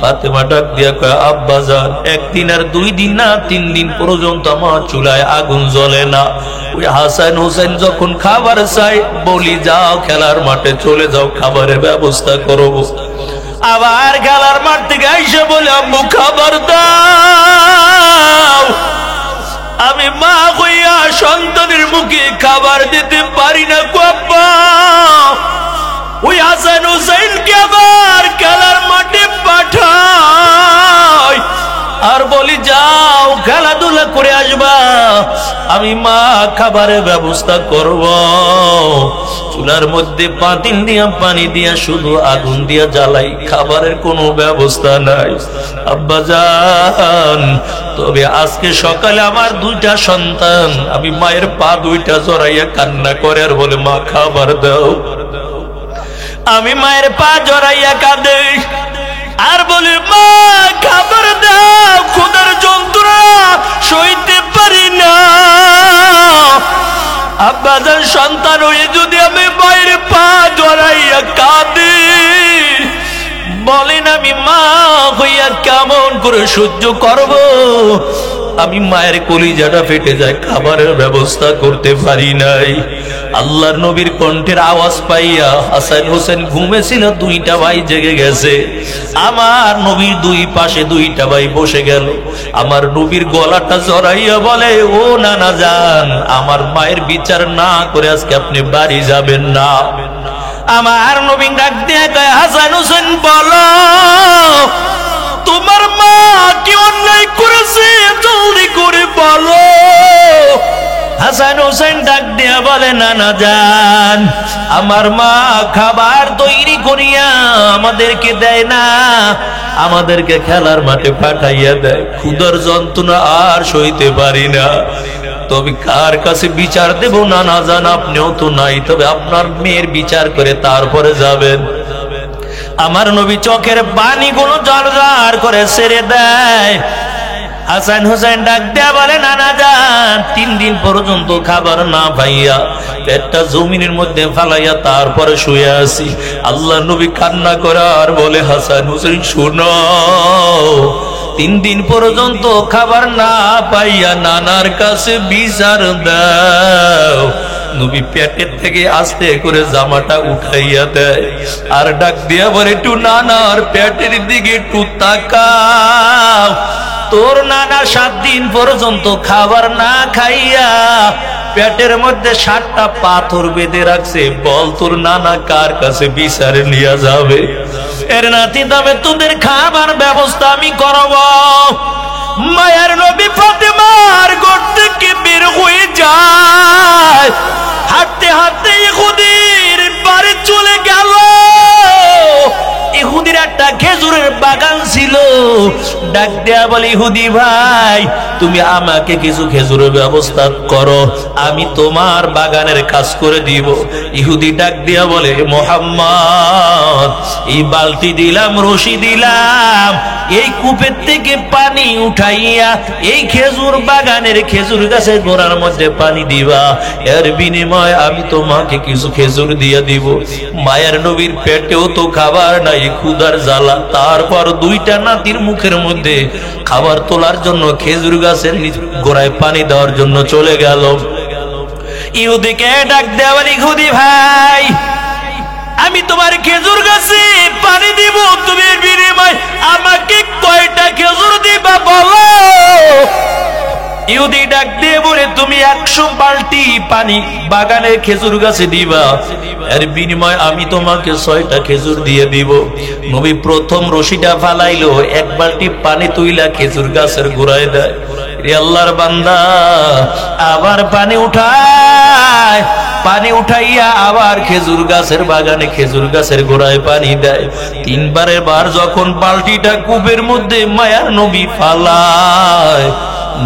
ফাতেমা ডাক দিয়া কয়, আব্বা জান, 1 দিন আর 2 দিন না 3 দিন পর্যন্ত আমার চুলায় আগুন জ্বলে না। ওই হাসান হোসেন যখন খাবার চাই বলি, যাও খেলার মাঠে চলে যাও, খাবারের ব্যবস্থা করব। আবার খেলার মাঠ থেকে আইসা বলে, আম্মু খাবার দাও। আমি মা হইয়া সন্তানের মুখে খাবার দিতে পারি না গো আব্বা। ওই হাসান হোসেনকে আবার খেলার মাঠে পাঠাই আর বলি, যাও খেলাধুলা করে আসবা, আমি মা খাবারের ব্যবস্থা করব। চুলার মধ্যে পাতিল দিয়া পানি দিয়া শুধু আগুন দিয়া জ্বালাই, খাবারের কোনো ব্যবস্থা নাই। আব্বা জান, তবে আজকে সকালে আমার 2টা সন্তান, আমি মায়ের পা 2টা জড়াইয়া কান্না করে আর বলে, মা খাবার দাও। আমি মায়ের পা জড়াইয়া কাঁদে আর বলি, মা খাবার দাও, ক্ষুধার যন্ত্রণা সইতে পারি না। আব্বা জান, সন্তান হয়ে যদি আমি মায়ের পা জড়াইয়া কাঁদি, বলেন আমি মা হইয়া কেমন করে সহ্য করব? আমি মায়ের কলিজাটা ফেটে যায়, খাবারের ব্যবস্থা করতে পারি নাই। আল্লাহর নবীর কণ্ঠের আওয়াজ পাইয়া হাসান হোসেন ঘুমেছিল, দুইটা ভাই জেগে গেছে। আমার নবীর দুই পাশে দুইটা ভাই বসে গেল। আমার নবীর গলাটা জড়াইয়া বলে, ও নানা যান, আমার মায়ের বিচার না করে আজকে আপনি বাড়ি যাবেন না। আমার নবী ডাক দিয়ে কয়, হাসান হোসেন বলো, তোমার মা কি অন্যায় করেছে, জলদি করে বলো। হাসান হোসেন ডাক দিয়া বলে, নানা যান, আমার মা খাবার তৈরি করিয়া আমাদেরকে দেয় না, আমাদেরকে খেলার মাঠে পাঠাইয়া দেয়। ক্ষুধার যন্ত্রণা আর সইতে পারি না, তবে কার কাছে বিচার দেব নানা যান, আপনিও তো নাই, তবে আপনার মেয়ের বিচার করে তারপরে যাবেন। আমার নবী চোখের পানিগুলো জলজল করে ছেড়ে দেয়। হাসান হোসেন ডাক দেয়া বলে, নানা যান, 3 দিন পর্যন্ত খাবার না পাইয়া পেটটা জমিনের মধ্যে ফালাইয়া তারপরে শুয়ে আছি। আল্লাহ নবী কান্না করে আর বলে, হাসান হোসেন শোনো, 3 দিন পর্যন্ত খাবার না পাইয়া নানার কাছে বিচার দাও। নবী পেটের থেকে আস্তে করে জামাটা উঠাইয়া দেয় আর ডাক দিয়া বলে, একটু নানার পেটের দিকে একটু তাকাও। তোর নানা 7 দিন পর্যন্ত খাবার না খাইয়া পেটের মধ্যে 7টা পাথর বেঁধে রাখছে, বল তোর নানা কার কাছে বিচারে নিয়ে যাবে? এর নাতি, তবে তোদের খাবার ব্যবস্থা আমি করব। মায়ের নবী ফাতেমার ঘর থেকে বের হয়ে যায়, হাঁটতে হাঁটতে ইহুদির বাড়ি চলে গেল। ইহুদির একটা খেজুরের বাগান ছিল। ডাক দেয়া বলে, ইহুদি ভাই, তুমি আমাকে কিছু খেজুরের ব্যবস্থা করো, আমি তোমার বাগানের কাজ করে দিব। ইহুদি ডাক দেয়া বলে, মুহাম্মদ, এই বালতি দিলাম, রশি দিলাম, এই কূপের থেকে পানি উঠাইয়া এই খেজুর বাগানের খেজুর গাছের গোড়ার মধ্যে পানি দিবা, এর বিনিময়ে আমি তোমাকে কিছু খেজুর দিয়ে দিব। মায়ের নবীর পেটেও তো খাবার নাই, ক্ষুধার জ্বালা, তারপর 2টা নাতির মুখের মধ্যে খাবার তোলার জন্য খেজুর গাছের গোড়ায় পানি দেওয়ার জন্য চলে গেল। ইহুদিকে ডাক দেওয়া, ইহুদি ভাই, আমি তোমার খেজুর গাছে পানি দিব, তুমি বিনিময় আমাকে কয়টা খেজুর দিবা বলো। ইহুদি ডাক দিয়ে বলে, তুমি 100 বালতি পানি বাগানের খেজুর গাছে দিবা, এর বিনিময় আমি তোমাকে 6টা খেজুর দিয়ে দিব। নবী প্রথম রশিটা ফালাইলো, 1 বালতি পানি তুইলা খেজুর গাছের গোড়ায় দেয়। রে আল্লাহর বান্দা, আবার পানি উঠায়, পানি উঠাইয়া আবার খেজুর গাছের বাগানে খেজুর গাছের গোড়ায় পানি দেয়। 3বারের বার যখন বালতিটা কূপের মধ্যে মায়ার নবী ফালায়,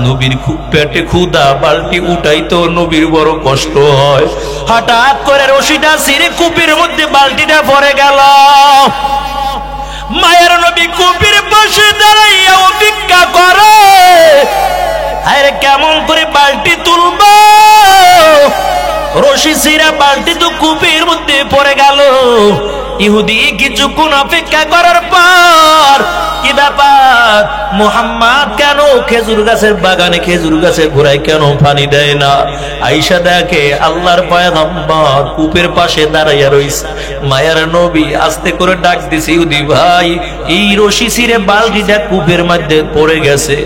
নবীর খুব পেটে ক্ষুধা, বালতি উঠাইতো নবীর বড় কষ্ট হয়। হঠাৎ করে রশিটা ছিঁড়ে কূপের মধ্যে বালতিটা পড়ে গেল। মায়ের নবী কূপের পাশে দাঁড়াইয়া অপেক্ষা করে, আরে কেমন করে বালতি তুলব? রশি ছিঁড়া বালতি তো কূপের মধ্যে পড়ে গেল। ইহুদি কিছুক্ষণ অপেক্ষা করার পর, কি ব্যাপার মুহাম্মদ কেন খেজুর গাছের বাগানে খেজুর গাছের গোড়ায় কেন পানি দেয় না? আয়েশা দেখে আল্লাহর পয়গম্বর কূপের পাশে দাঁড়াইয়া রইছে। মায়ের নবী আস্তে করে ডাক দিছে, ইহুদি ভাই, এই রশি ছিঁড়ে বালতিটা কূপের মধ্যে পড়ে গেছে।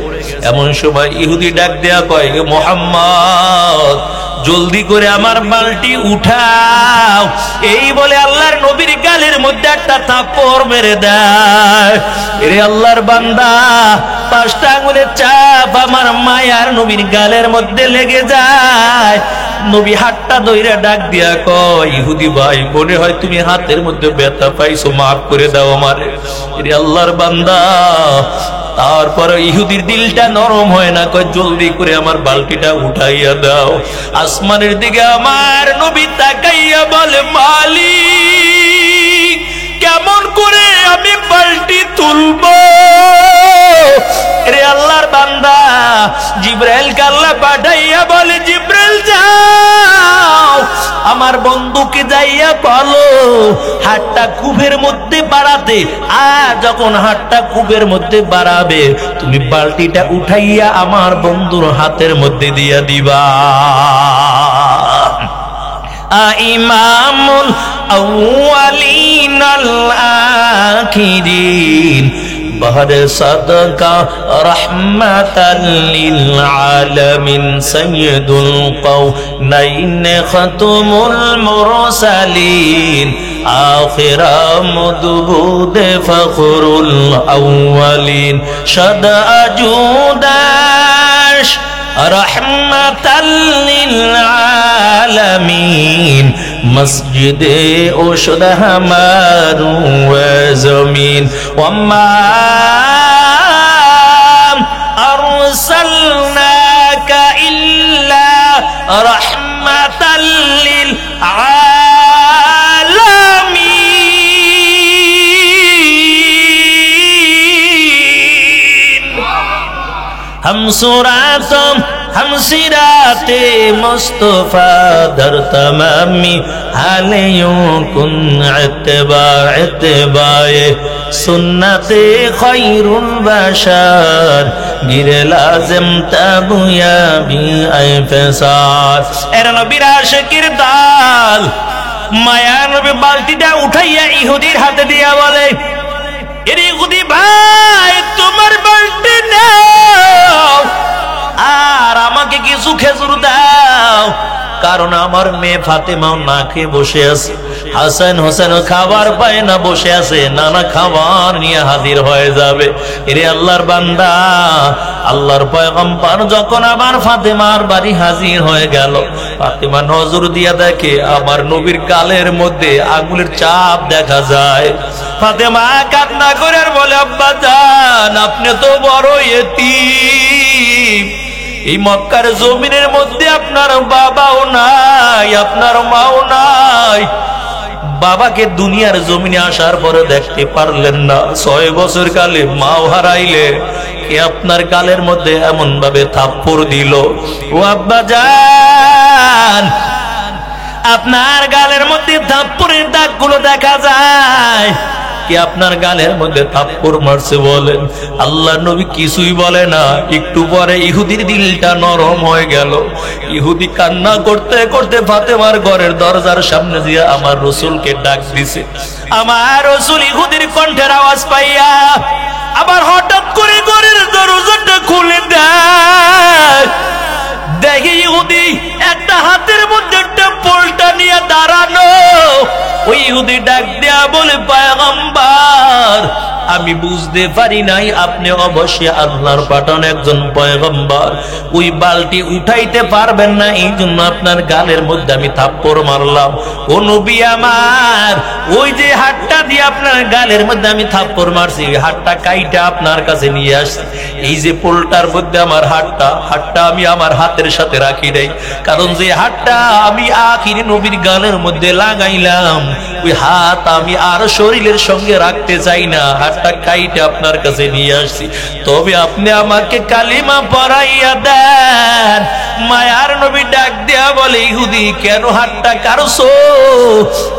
এমন সময় ইহুদি ডাক দেয়া কয়, মুহাম্মদ, জলদি করে আমার বালতি উঠাও। এই বলে আল্লাহর নবীর গালের মধ্যে একটা থাপ্পড় মেরে দেয়। এরে আল্লাহর বান্দা, 5টা আঙ্গুলের চাপ আমার মায়ার নবীর গালের মধ্যে লেগে যায়। নবী হাতটা ধইরা ডাক দিয়া কয়, ইহুদি ভাই, মনে হয় তুমি হাতের মধ্যে ব্যথা পাইছো, মাফ করে দাও আমারে। এরে আল্লাহর বান্দা, তারপর ইহুদির দিলটা নরম হয় না, কয় জলদি করে আমার বালতিটা উঠাইয়া দাও। আসমানের দিকে আমার নবী তাকাইয়া বলে, মালিক, কেমন করে আমি বালতি তুলবো? রে আল্লাহর বান্দা, জিব্রাইলকে আল্লাহ পাঠাইয়া বলে, জিব্রাইল যাও আমার বন্ধুকে যাইয়া বলো হাতটা কূপের মধ্যে বাড়াতে। আর যখন হাতটা কূপের মধ্যে বাড়াবে তুমি বালতিটা উঠাইয়া আমার বন্ধুর হাতের মধ্যে দিয়া দিবা। ইমামুল আউয়ালিন আল আখিরিন বহর সাদকা রহমাতাল লিল আলামিন সাইয়্যিদুল কাওনাইন খাতুমুল মুরসালিন আখিরা মদবুদ ফখরুল আউয়ালিন সদা জুদাশ রহমাতাল লিল আলামিন মসজিদে ওশদ হামারু জমিন ওয়াম্মা আরসালনাকা ইল্লা রহমাতাল লিল আলামিন। हम सुरातम हम सिराते मुस्तफा दर तमामी हालियों कुन इत्तिबाए सुन्नते खैरुल बशर गिरे लाजिम तबुया भी ऐफसार। एरा नबीर आशिकीर दाल माया नबी बाल्टीटा उठाइया इहुदिर हाथे दिया बोले, এরে ইহুদি ভাই তোমার বালতি নাও আর আমাকে কিছু খেজুর দাও, কারণ আমার মেয়ে ফাতেমাও না খেয়ে বসে আছে, হাসান হোসেন খাবার পায় না বসে আছে, নানা খাবার নিয়ে হাজির হয়ে যাবে। এরে আল্লাহর বান্দা, আল্লাহর পয়গম্বর যখন আবার ফাতেমার বাড়ি হাজির হয়ে গেল, ফাতেমা নজর দিয়া দেখে আমার নবীর গালের মধ্যে আঙ্গুলের চাপ দেখা যায়। ফাতেমা কান্না করে আর বলে, আব্বা জান আপনি তো বড় ইতিম, এই মক্কার জমিনের মধ্যে আপনার বাবাও নাই আপনার মাও নাই, বাবাকে দুনিয়ার জমিনে আসার পরে দেখতে পারলেন না, 6 বছর কালে মাও হারাইলে, কে আপনার গালের মধ্যে এমন ভাবে থাপ্পড় দিল? ও আব্বা জান আপনার গালের মধ্যে থাপ্পড়ের দাগগুলো দেখা যায়, কে আপনার গালের মধ্যে থাপ্পড় মারছে বলেন? আল্লাহ নবী কিছুই বলে না। একটু পরে ইহুদির দিলটা নরম হয়ে গেল, ইহুদি কান্না করতে করতে ফাতেমার ঘরের দরজার সামনে দিয়ে আমার রসুলকে ডাক দিছে। আমার রসুল ইহুদির কণ্ঠের আওয়াজ পাইয়া আবার হঠাৎ করে ঘরের দরজাটা খুলে দেয়, দেখে ইহুদি একটা হাতের মধ্যে একটা পোলটা নিয়ে দাঁড়ানো। ওই ইহুদি ডাক দেয়া বলে, পয়গম্বর আমি বুঝতে পারি নাই আপনি অবশ্যই আল্লাহর পাঠানো একজন পয়গম্বর, ওই বালতি উঠাইতে পারবেন না, এই জন্য আপনার গালের মধ্যে আমি থাপ্পড় মারলাম। ও নবী আমার, ওই যে হাতটা দিয়ে আপনার গালের মধ্যে আমি থাপ্পড় মারছি, হাতটা কাইটা আপনার কাছে নিয়ে আসছি, এই যে পোলটার মধ্যে আমার হাতটা আমি আমার হাতের সাথে রাখি নাই, কারণ যে হাতটা আমি আখিরি নবীর গালের মধ্যে লাগাইলাম, ওই হাত আমি আর শরীরের সঙ্গে রাখতে চাই না, হাতটা কাইটা আপনার কাছে নিয়ে আসছি। তবে আপনি আমাকে কালিমা পড়াইয়া দেন। মায়ার নবী ডাক দেয়া বলে, ইহুদি কেন হাতটা কারছো?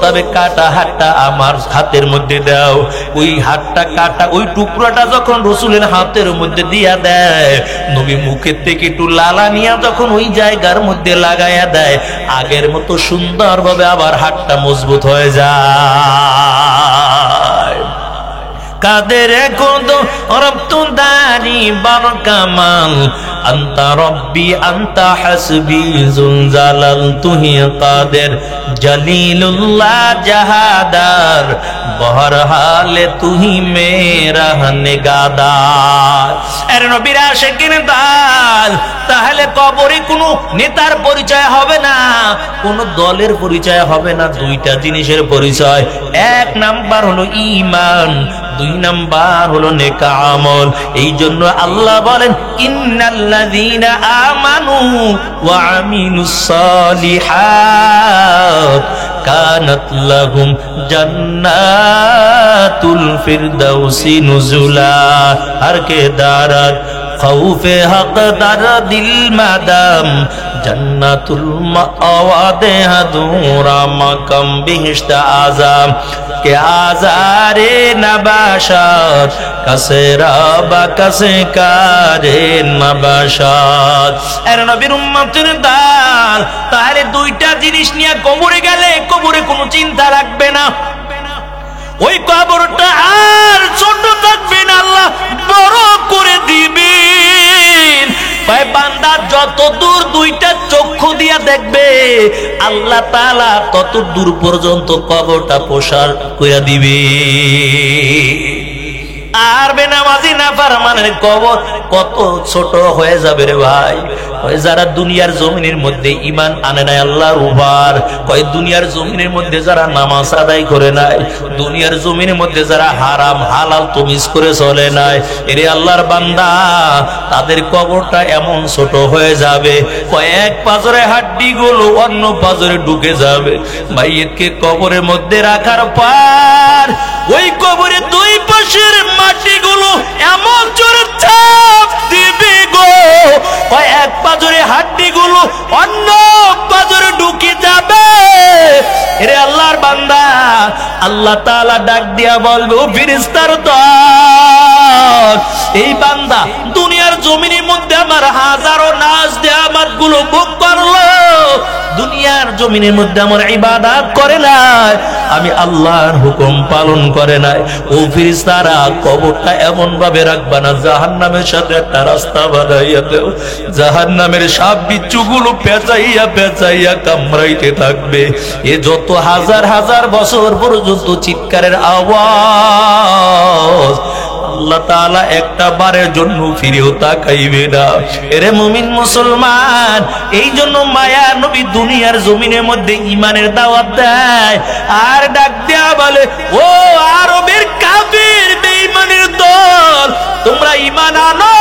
তবে কাটা হাতটা আমার হাতের মধ্যে দাও। ওই হাতটা কাটা ওই টুকরাটা যখন রসুলের হাতের মধ্যে দিয়া দেয়, নবী মুখের থেকে একটু লালা নিয়ে যখন ওই জায়গার মধ্যে লাগাইয়া দেয়, আগের মতো সুন্দরভাবে আবার হাতটা মজবুত হয়ে যায়। কাদের কোদ রব্তু দারি বারকামাল আন্তা রব্বি আন্তা হাসবি জুলজালাল তুহি কাদের জলিলুল্লাহ জাহাদার বহরহালে তুহি মেরা নিগাদার। এর নবীর আশিকিন দাল, তাহলে কবরে কোনো নেতার পরিচয় হবে না, কোনো দলের পরিচয় হবে না, দুইটা জিনিসের পরিচয়। 1 নাম্বার হলো ঈমান, 2 নাম্বার হলো নেক আমল। এই জন্য আল্লাহ বলেন, ইন্নাল্লাযীনা আমানু ওয়া আমিলুস সালিহাত কানাত লাহুম জান্নাতুল ফিরদাউসি নুজুলা। আর কে দারাত খৌফে হক দার দিল মাদাম জান্নাতুল মাওয়া দেহাদুরা মাকাম বিহিশত আযাম কে আজারে নবাশাত কাসে রাবা কাসে কারে নবাশাত। এর নবীর উম্মতের দাল তাহলে দুইটা জিনিস নিয়ে কবরে গেলে কবরে কোনো চিন্তা রাখবে না, ওই কবরটা আর ছোট থাকবে না, আল্লাহ বড় করে দিবেন। ভাই বান্দা যত দূর দুইটা চক্ষু দিয়া দেখবে আল্লাহ তাআলা তত দূর পর্যন্ত কবরটা প্রসার করে দিবে। আর বেনামাজি নাফরমানের কবর কত ছোট হয়ে যাবে রে ভাই। ওই যারা দুনিয়ার জমিনের মধ্যে ঈমান আনে নাই আল্লাহর উপর, কয় দুনিয়ার জমিনের মধ্যে যারা নামাজ আদায় করে নাই, দুনিয়ার জমিনের মধ্যে যারা হারাম হালাল তমিজ করে চলে নাই, এরে আল্লাহর বান্দা তাদের কবরটা এমন ছোট হয়ে যাবে কয়েক পাজরে হাড্ডি গুলো অন্য পাজরে ঢুকে যাবে। মাইয়িতকে কবরের মধ্যে রাখার পর ওই কবরে দুই পাশের মাটিগুলো এমন জোরে চাপ দিবে গো, এক পাজরে হাড্ডিগুলো অন্য পাজরে ঢুকে যাবে। এরে আল্লাহর বান্দা আল্লাহ তাআলা ডাক দিয়া বলবে, ও ফেরেশতার দল, এই বান্দা দুনিয়ার জমিনের মধ্যে আমার হাজারো নাজ নেয়ামত গুলো ভোগ করলো, দুনিয়ার জমিনের মধ্যে আমার ইবাদত করে নাই, আমি আল্লাহর হুকুম পালন করে নাই। ও ফেরেশতারা কবরটা এমন ভাবে রাখবা না জাহান্নামের সাথে একটা রাস্তা বানাইয়া দেও, জাহান্নামের সাপ বিচ্ছুগুলো পেঁচাইয়া পেঁচাইয়া কামড়াইতে থাকবে। এ যত হাজার হাজার বছর পর্যন্ত চিৎকারের আওয়াজ আল্লাহ তাআলা একটা বারের জন্য ফিরেও তাকাইবে না। এরে মুমিন মুসলমান, এই জন্য মায়া নবী দুনিয়ার জমিনের মধ্যে ঈমানের দাওয়াত দেয় আর ডাক দেয়া বলে, ও আরবের কাফির বেঈমানের দল, তোমরা ঈমান আনো,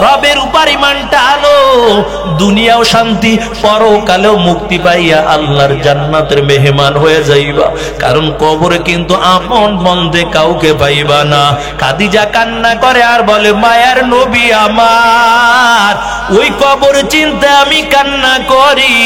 রবের উপর ঈমানটা আনো, দুনিয়াও শান্তি পরকালেও মুক্তি পাইয়া আল্লাহর জান্নাতের মেহমান হয়ে যাইবা। কারণ কবরে কিন্তু আপন বন্ধে কাউকে পাইবা না। খাদিজা কান্না করে আর বলে, মায়ার নবী আমার, ওই কবর চিন্তা আমি কান্না করি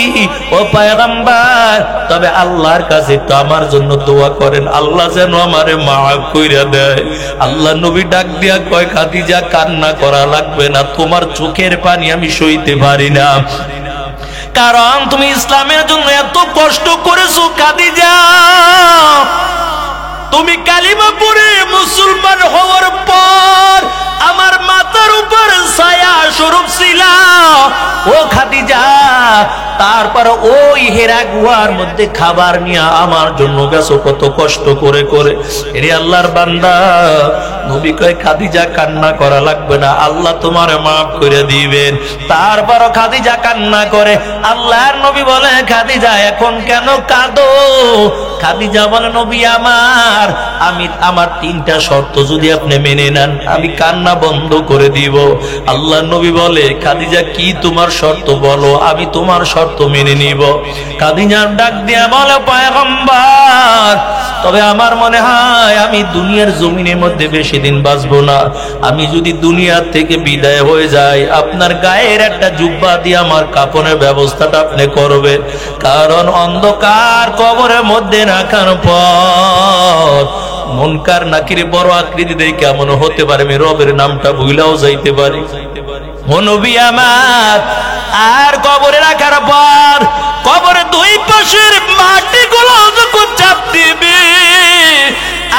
ও পয়গম্বর, তবে আল্লাহর কাছে তো আমার জন্য দোয়া করেন, আল্লাহ যেন আমারে মাফ কইরা দেয়। আল্লাহ নবী ডাক দিয়া কয়, খাদিজা কান্না করা লাগবে না, তোমার চোখের পানি আমি সইতে পারি না, কারণ তুমি ইসলামের জন্য এত কষ্ট করেছো খাদিজা, তুমি কালিমা পড়ে মুসলমান হওয়ার পর আমার মাথার উপর ছায়া স্বরূপ ছিলা ও খাদিজা, তারপর ওই হেরা গুহার মধ্যে খাবার নিয়ে আমার জন্য গেছো কত কষ্ট করে করে। এরে আল্লাহর বান্দা, নবী কয় খাদিজা কান্না করা লাগবে না, আল্লাহ তোমারে মাফ করে দিবেন। তারপর খাদিজা কান্না করে, আল্লাহর নবী বলে, খাদিজা এখন কেন কাঁদো? খাদিজা বলে, নবী আমার, আমি আমার তিনটা শর্ত যদি আপনি মেনে নেন আমি কান্না বন্ধ করে দিব। আল্লাহ নবী বলে, খাদিজা কি তোমার শর্ত বলো, আমি তোমার শর্ত মেনে নিব। খাদিজা ডাক দিয়া বলে, পয়গম্বর, তবে আমার মনে হয় আমি দুনিয়ার জমিনের মধ্যে বেশি দিন বাঁচবো না, আমি যদি দুনিয়া থেকে বিদায় হয়ে যাই আপনার গায়ের একটা জুব্বা দিয়ে আমার কাপনের ব্যবস্থাটা আপনি করবেন, কারণ অন্ধকার কবরের মধ্যে রাখার পর মুনকার নাকির বড় আকৃতি দেখে কেমন হতে পারে আমি রবের নামটা ভুলাও যাইতে পারি। ও নবী আমার, আর কবরে রাখার পর কবরে দুই পাশের মাটিগুলো যখন চাপ দিবে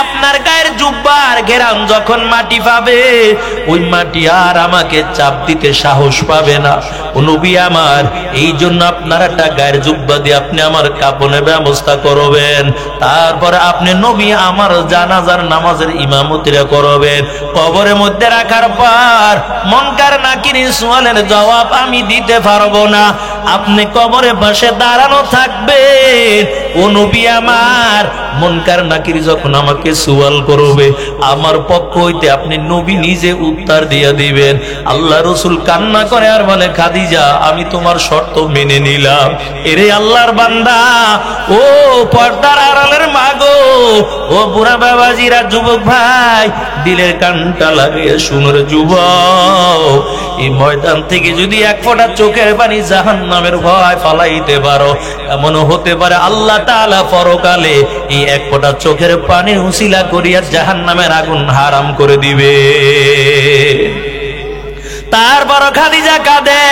আপনার গায়ের জুব্বার ঘেরান যখন মাটি পাবে ওই মাটি আর আমাকে চাপ দিতে সাহস পাবে না। ও নবী আমার, এই জন্য আপনার একটা গায়ের জুব্বা দিয়ে আপনি আমার কাপনের ব্যবস্থা করবেন, তারপরে আপনি নবী আমার জানাজার নামাজের ইমামতিরা করবেন। কবরের মধ্যে রাখার পর মুনকার নাকির সওয়ালের জবাব আমি দিতে পারবো না, আপনি কবরের পাশে দাঁড়ানো থাকবেন। ও নবী আমার, মুনকার নাকির যখন আমাকে সওয়াল করবে, আমার পক্ষ হইতে আপনি নবী নিজে উত্তর দিয়ে দিবেন। আল্লাহ রাসূল কান্না করে আর বলে, খাদিজা আমি তোমার শর্ত মেনে নিলাম। এরে আল্লাহর বান্দা, ও পর্দার আড়ালের মা গো, ও বুড়া বাবাজিরা, যুবক ভাই, দিলের কানটা লাগিয়ে শুনোর যুবক, এই ময়দান থেকে যদি এক ফোঁটা চোখের পানি জাহান্নামের ভয় ফালাইতে পারো, এমনও হতে পারে আল্লাহ তাআলা পরকালে এই এক ফোঁটা চোখের পানি উসিলা করিয়া জাহান্নামের আগুন হারাম করে দিবে। তারপর খাদিজা কাঁদে।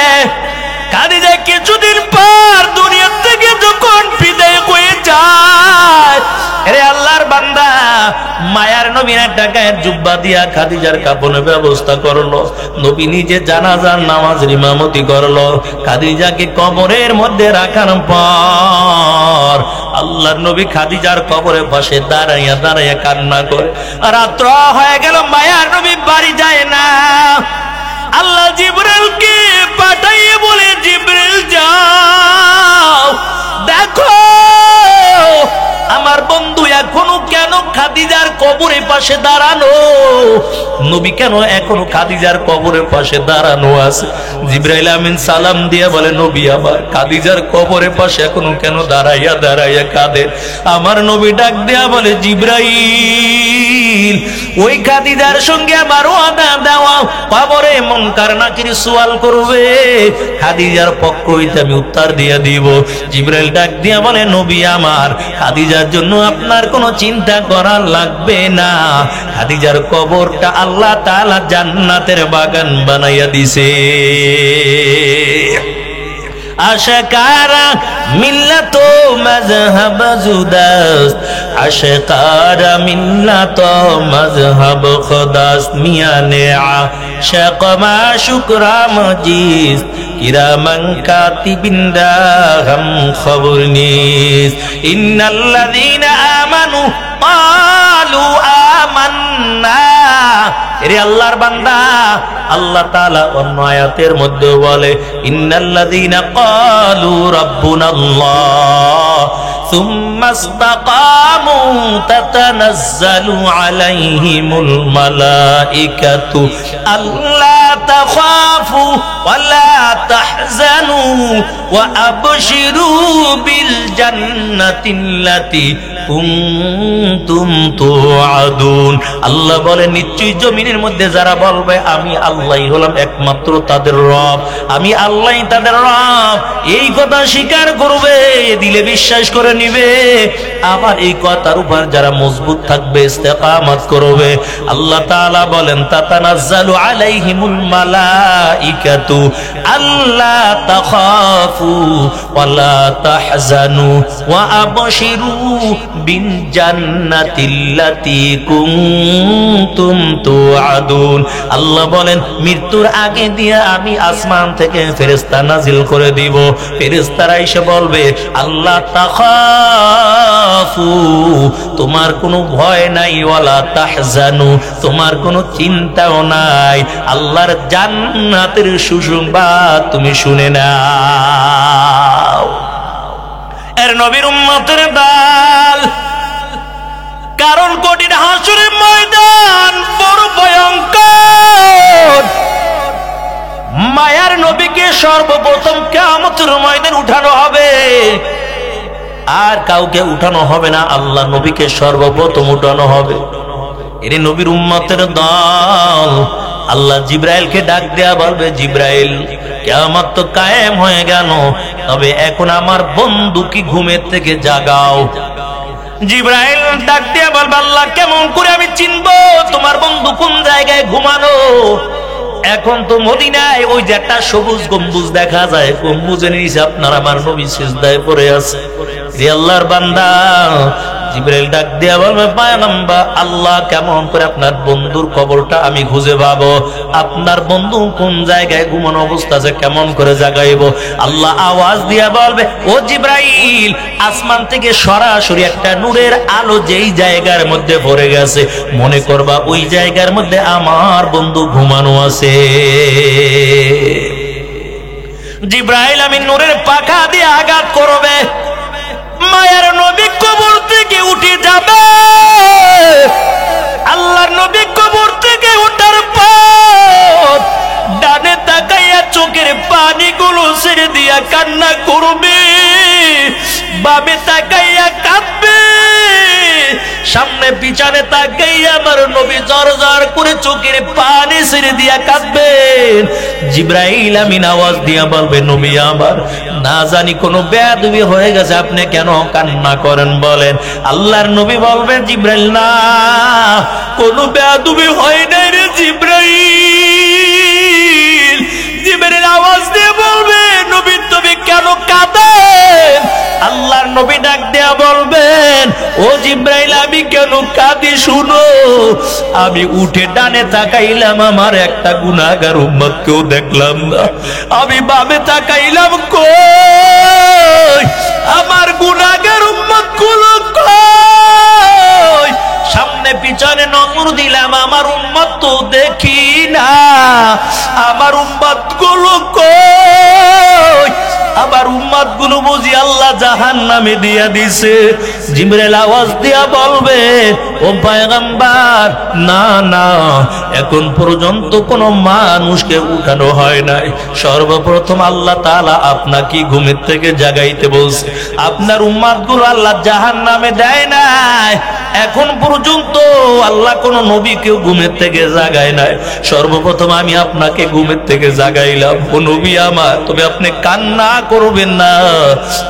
খাদিজা কিছুদিন পর দুনিয়া থেকে যখন বিদায় হয়ে যায়, আরে আল্লাহর বান্দা, মায়ার নবীর একটা গায়ের জুব্বা দিয়া খাদিজার কাফনের ব্যবস্থা করলো। নবী নিজে জানাজার নামাজ ইমামতি করলো। খাদিজাকে কবরের মধ্যে রাখার পর আল্লাহর নবী খাদিজার কবরের পাশে দাঁড়াইয়া দাঁড়াইয়া কান্না করে। রাত্র হয়ে গেল, মায়ার নবী বাড়ি যায় না। আল্লাহ জিবরাইলকে পাঠাইয়ে বলে, জিবরাইল যাও দেখো আমার বন্ধু এখনো কেন খাদিজার কবরের পাশে দাঁড়ানো, নবী কেন এখনো খাদিজার কবরের পাশে দাঁড়ানো আছে। জিবরাইল আমিন সালাম দিয়ে বলে, নবী আমার খাদিজার কবরের পাশে এখনো কেন দাঁড়াইয়া দাঁড়াইয়া কাঁদে। আমার নবী ডাক দেয়া বলে, জিবরাইল ওই খাদিজার সঙ্গে আমার ওয়াদা দেওয়া, কবরে মুনকার নাকির সওয়াল করবে, খাদিজার পক্ষ হইতে আমি উত্তর দিয়ে দিব। জিবরাইল ডাক দিয়া বলে, নবী আমার খাদিজার জন্য আপনার কোনো চিন্তা করা লাগবে না, খাদিজার কবরটা আল্লাহ তাআলা জান্নাতের বাগান বানাইয়া দিছে। আশকারা মিল্লাত মাযহাব জুদাস, আশকারা মিল্লাত মাযহাব খদাস, মিয়ানে আশাক মা শুকরা মজিস, কিরামান কাতিবিন দাহাম খবর নিস, ইন্নাল্লাযীনা আমানু ক্বালু আমান্না। এরে আল্লাহর বান্দা, আল্লাহ তাআলা অন্য আয়াতের মধ্যে বলে, ইন্নাল্লাযীনা ক্বালু রাব্বুনাল্লাহ সুম্মা ইসতাকামু তাতানাজ্জালু আলাইহিমুল মালাইকাতু আল্লা তাখাফু ওয়া লা তাহজানু ওয়া আবশিরু বিল জান্নাতিল্লাতী কুনতুম তুআদুন। আল্লাহ বলে, নিশ্চয়ই জমিনের মধ্যে যারা বলবে আমি আল্লাহই হলাম একমাত্র তাদের রব, আমি আল্লাহই তাদের রব, এই কথা স্বীকার করবে, দিলে বিশ্বাস করে নিবে, আমার এই কথার উপর যারা মজবুত থাকবে, ইস্তেকামত করবে, আল্লাহ তাআলা বলেন, তাতানাজ্জালু আলাইহিমুল মালাইকাতু আল্লা তাখাফু ওয়া লা তাহজানু ওয়া আবশিরু বিল জান্নাতিল্লাতী কুনতুম তুআদুন। আল্লাহ বলেন, মৃত্যুর আগে দিয়ে আমি আসমান থেকে ফেরেশতা নাজিল করে দিব। ফেরেশতারা এসে বলবে, আল্লাহ তাখাফু, তোমার কোনো ভয় নাই, ওয়ালা তাহজানু, তোমার কোনো চিন্তাও নাই, আল্লাহর জান্নাতের সুসংবাদ তুমি শুনে নাও। এর নবীর উম্মতের দল, কারণ কঠিন হাসরের ময়দান বড় ভয়ঙ্কর। মায়ার নবীকে সর্বপ্রথম কিয়ামতের ময়দানে উঠানো হবে, আর কাউকে উঠানো হবে না, আল্লাহ নবীকে সর্বপ্রথম উঠানো হবে। এর নবীর উম্মতের দল, আল্লাহ জিবরাইলকে ডাক দেয়া বলবে, জিবরাইল কিয়ামত তো কায়েম হয়ে গেল, তবে এখন আমার বন্ধু কি ঘুমের থেকে জাগাও। জিবরাইল ডাক দেয়া বলবে, আল্লাহ কেমন করে আমি চিনবো তোমার বন্ধু কোন জায়গায় ঘুমানো? এখন তো মদিনায় ওই যে একটা সবুজ গম্বুজ দেখা যায়, গম্বুজের নিচে আপনার আমার নবী সিজদায় পড়ে আছে। রে আল্লাহর বান্দা, জিবরাইল ডাক দিয়া বলবে, পয়গম্বর আল্লাহ কেমন করে আপনার বন্ধুর কবরটা আমি খুঁজে পাবো? আপনার বন্ধু কোন জায়গায় ঘুমানো অবস্থা আছে, কেমন করে জাগাইবো? আল্লাহ আওয়াজ দিয়া বলবে, ও জিবরাইল, আসমান থেকে সরাসরি একটা নূরের আলো যেই জায়গার মধ্যে পড়ে গেছে, মনে করবা ওই জায়গার মধ্যে আমার বন্ধু ঘুমানো আছে। জিব্রাইল আমিন নূরের পাখা দিয়ে আঘাত করবে, মায়ের নবী কবর থেকে উঠে যাবে। আল্লাহর নবী কবর থেকে ওঠার পর ডানে তাকাইয়া চোখের পানিগুলো ছেড়ে দিয়া কান্না করবে, বামে তাকাইয়া কাঁদবে, সামনে পিছনে তাকাইয়া আমার নবী জড়জড় করে চোখের পানি ছেড়ে দিয়া কাঁদবেন। জিব্রাইল আমিন আওয়াজ দিয়া বলবে, নবী আমার, না জানি কোনো বেয়াদবি হয়ে গেছে, আপনি কেন কান্না করেন বলেন। আল্লাহর নবী বলবেন, জিব্রাইল না, কোনো বেয়াদবি হয় নাই রে জিব্রাইল। জিব্রাইল আওয়াজ দিয়ে বলবে, নবী তুমি কেন কাঁদেন? আল্লাহর নবী ডাক দেয়া বলবেন, ও জিব্রাইল আমি কেন কাঁদি শুনো। আমি উঠে ডানে তাকাইলাম, আমার একটা গুনাহগার উম্মতকেও দেখলাম না। আমি বামে তাকাইলাম, কই আমার গুনাহগার উম্মতগুলো কই। সামনে পিছনে নজর দিলাম, আমার উম্মত তো দেখি না। আমার উম্মতগুলো কই? আবার উম্মত গুলো বুঝি আল্লাহ জাহান্নামে দিয়া দিছে। জিবরাইল আওয়াজ দিয়া বলবে, ও পয়গম্বর, না না, এখন পর্যন্ত কোনো মানুষকে উঠানো হয় নাই। সর্বপ্রথম আল্লাহ তাআলা আপনাকে ঘুমের থেকে জাগাইতে বলছে। আপনার উম্মত গুলো আল্লাহ জাহান্নামে দেয় নাই। এখন পর্যন্ত আল্লাহ কোন নবীকেও ঘুমের থেকে জাগায় নাই। সর্বপ্রথম আমি আপনাকে ঘুমের থেকে জাগাইলাম। ও নবী আমার, তবে আপনি কান্না করবেন না,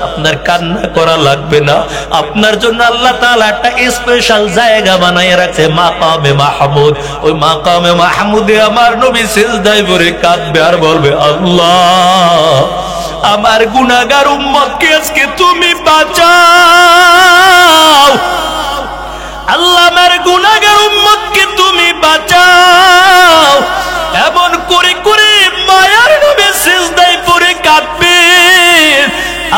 আপনার কান্না করা লাগবে না। আপনার জন্য আল্লাহ তাআলা একটা স্পেশাল জায়গা বানায় রাখছে, মাকামে মাহমুদ। ওই মাকামে মাহমুদে আমার নবী সিজদায় পড়ে কাঁদবে আর বলবে, আল্লাহ আমার গুনাহগার উম্মতকে আজকে তুমি বাঁচাও। আল্লাহ আমার গুনাহগার উম্মতকে তুমি বাঁচাও। এমন করে করে মায়ার নবী সিজদায় পড়ে কাঁদবে।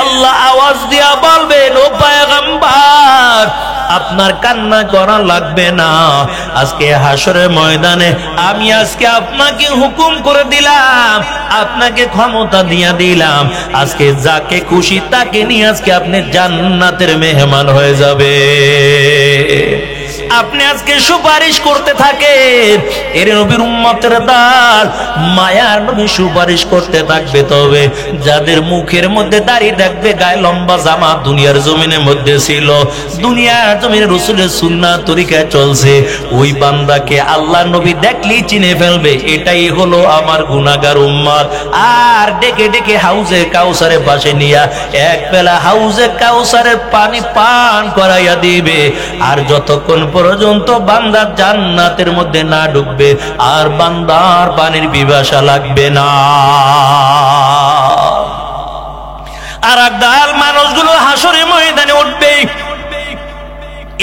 আল্লাহ আওয়াজ দিয়া বলবেন, ও পয়গম্বর, আপনার কান্না করা লাগবে না। আজকে হাসরের ময়দানে আমি আজকে আপনাকে হুকুম করে দিলাম, আপনাকে ক্ষমতা দিয়া দিলাম, আজকে যাকে খুশি তাকে নিয়ে আজকে আপনি জান্নাতের মেহমান হয়ে যাবে। আপনি আজকে সুপারিশ করতে থাকেন, এর নবীর উম্মতের দল মায়ার নবী সুপারিশ করতে থাকবে। তবে যাদের মুখের মধ্যে দাড়ি থাকবে, গায়ে লম্বা জামা দুনিয়ার জমিনের মধ্যে ছিল, দুনিয়ার জমিনে রাসূলের সুন্নাত তরিকায় চলছে, ওই বান্দাকে আল্লাহ নবী দেখলেই চিনে ফেলবে, এটাই হলো আমার গুনাহগার উম্মত। আর ডেকে ডেকে হাউজে কাউসারের পাশে নিয়া এক বেলা হাউজে কাউসারের পানি পান করাইয়া দিবে। আর যতক্ষণ পর্যন্ত বান্দা জান্নাতের মধ্যে না ঢুকবে, আর বান্দার পানির পিপাসা লাগবে না। আর একদল মানুষগুলো হাসরের ময়দানে উঠবে।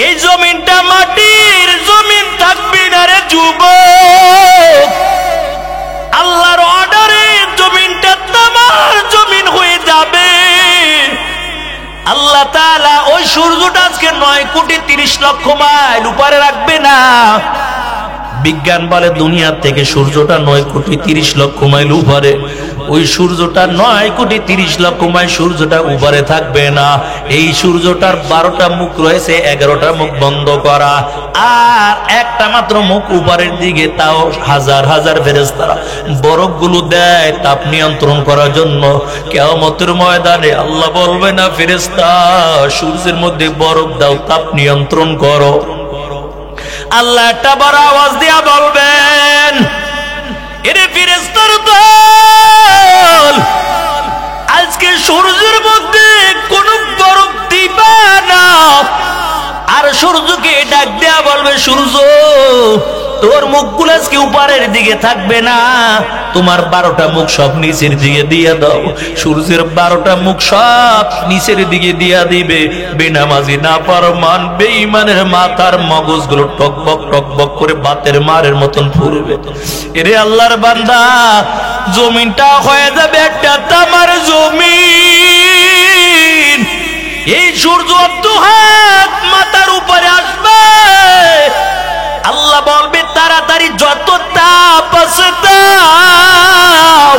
এই জমিনটা মাটির জমিন থাকবে না রে যুবক। আল্লাহর অর্ডারে জমিনটা তামার জমিন হয়ে যাবে। আল্লাহ তাআলা ওই সূর্যটা আজকে 9,30,00,000 মাইল উপরে রাখবে না। বিজ্ঞান বলে দুনিয়া থেকে সূর্যটা 9,30,00,000 মাইল উপরে। ওই সূর্যটা 9,30,00,000 মাইল সূর্যটা উপরে থাকবে না। এই সূর্যটার 12টা মুখ রয়েছে, 11টা মুখ বন্ধ করা, আর একটা মাত্র মুখ উপরের দিকে। তাও হাজার হাজার ফেরেশতারা বরফগুলো দেয় তাপ নিয়ন্ত্রণ করার জন্য। কিয়ামতের ময়দানে আল্লাহ বলবে না, ফেরেশতা সূর্যের মধ্যে বরফ দাও, তাপ নিয়ন্ত্রণ করো। আল্লাহ একটা বড় আওয়াজ দিয়া বলবেন, এরে ফেরেশতার দল, আজকে সূর্যের মধ্যে কোন বরফ দিবা না। আর সূর্যকে ডাক দেয়া বলবে, সূর্য তোর মুখগুলো আজকে উপরের দিকে থাকবে না, তোমার 12টা মুখ সব নিচের দিকে দিয়ে দাও। সূর্যের 12টা মুখ সব নিচের দিকে দিয়া দিবে। বেনামাজি নাফরমান বেঈমানের মাথার মগজগুলো টকবক টকবক করে বাতের মারের মতন ফুরবে। এরে আল্লাহর বান্দা, জমিনটা হয়ে যাবে একটা তামার জমিন। এই সূর্য হাত মাথার উপরে আসবে। আল্লাহ বলবে, তাড়াতাড়ি যত তাপ আছে দাও,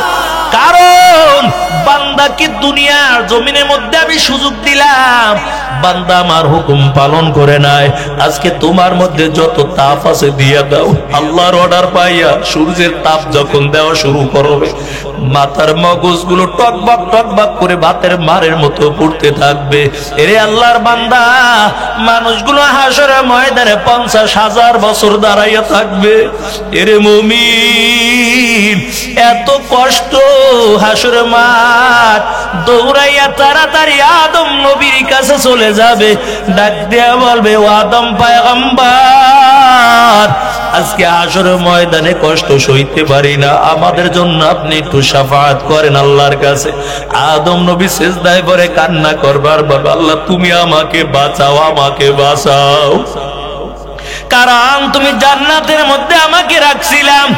কারণ বান্দাকে দুনিয়ার জমিনের মধ্যে আমি সুযোগ দিলাম, বান্দা আমার হুকুম পালন করে নাই, আজকে তোমার মধ্যে যত তাপ আছে দিয়ে দাও। আল্লাহর অর্ডার পাইয়া সূর্যের তাপ যখন দেওয়া শুরু করবে, মাথার মগজগুলো টকবাক করে ভাতের মারের মতো পড়তে থাকবে। এরে আল্লাহর বান্দা, মানুষগুলো হাসরের ময়দানে 50,000 বছর দাঁড়াইয়া থাকবে। এরে মুমিন, এত কষ্ট, হাসরের মাঠ দৌড়াইয়া তাড়াতাড়ি আদম নবীর কাছে চলে যাবে, ডাক দেয়া বলবে, ও আদম পয়গম্বর, আজকে হাসরের ময়দানে কষ্ট সইতে পারি না, আমাদের জন্য আপনি একটু শাফাআত করেন আল্লাহর কাছে। আদম নবী সিজদায় পড়ে কান্না করবার, বাবা আল্লাহ তুমি আমাকে বাঁচাও, আমাকে বাঁচাও, কারণ তুমি জান্নাতের মধ্যে আমাকে রাখছিলাম।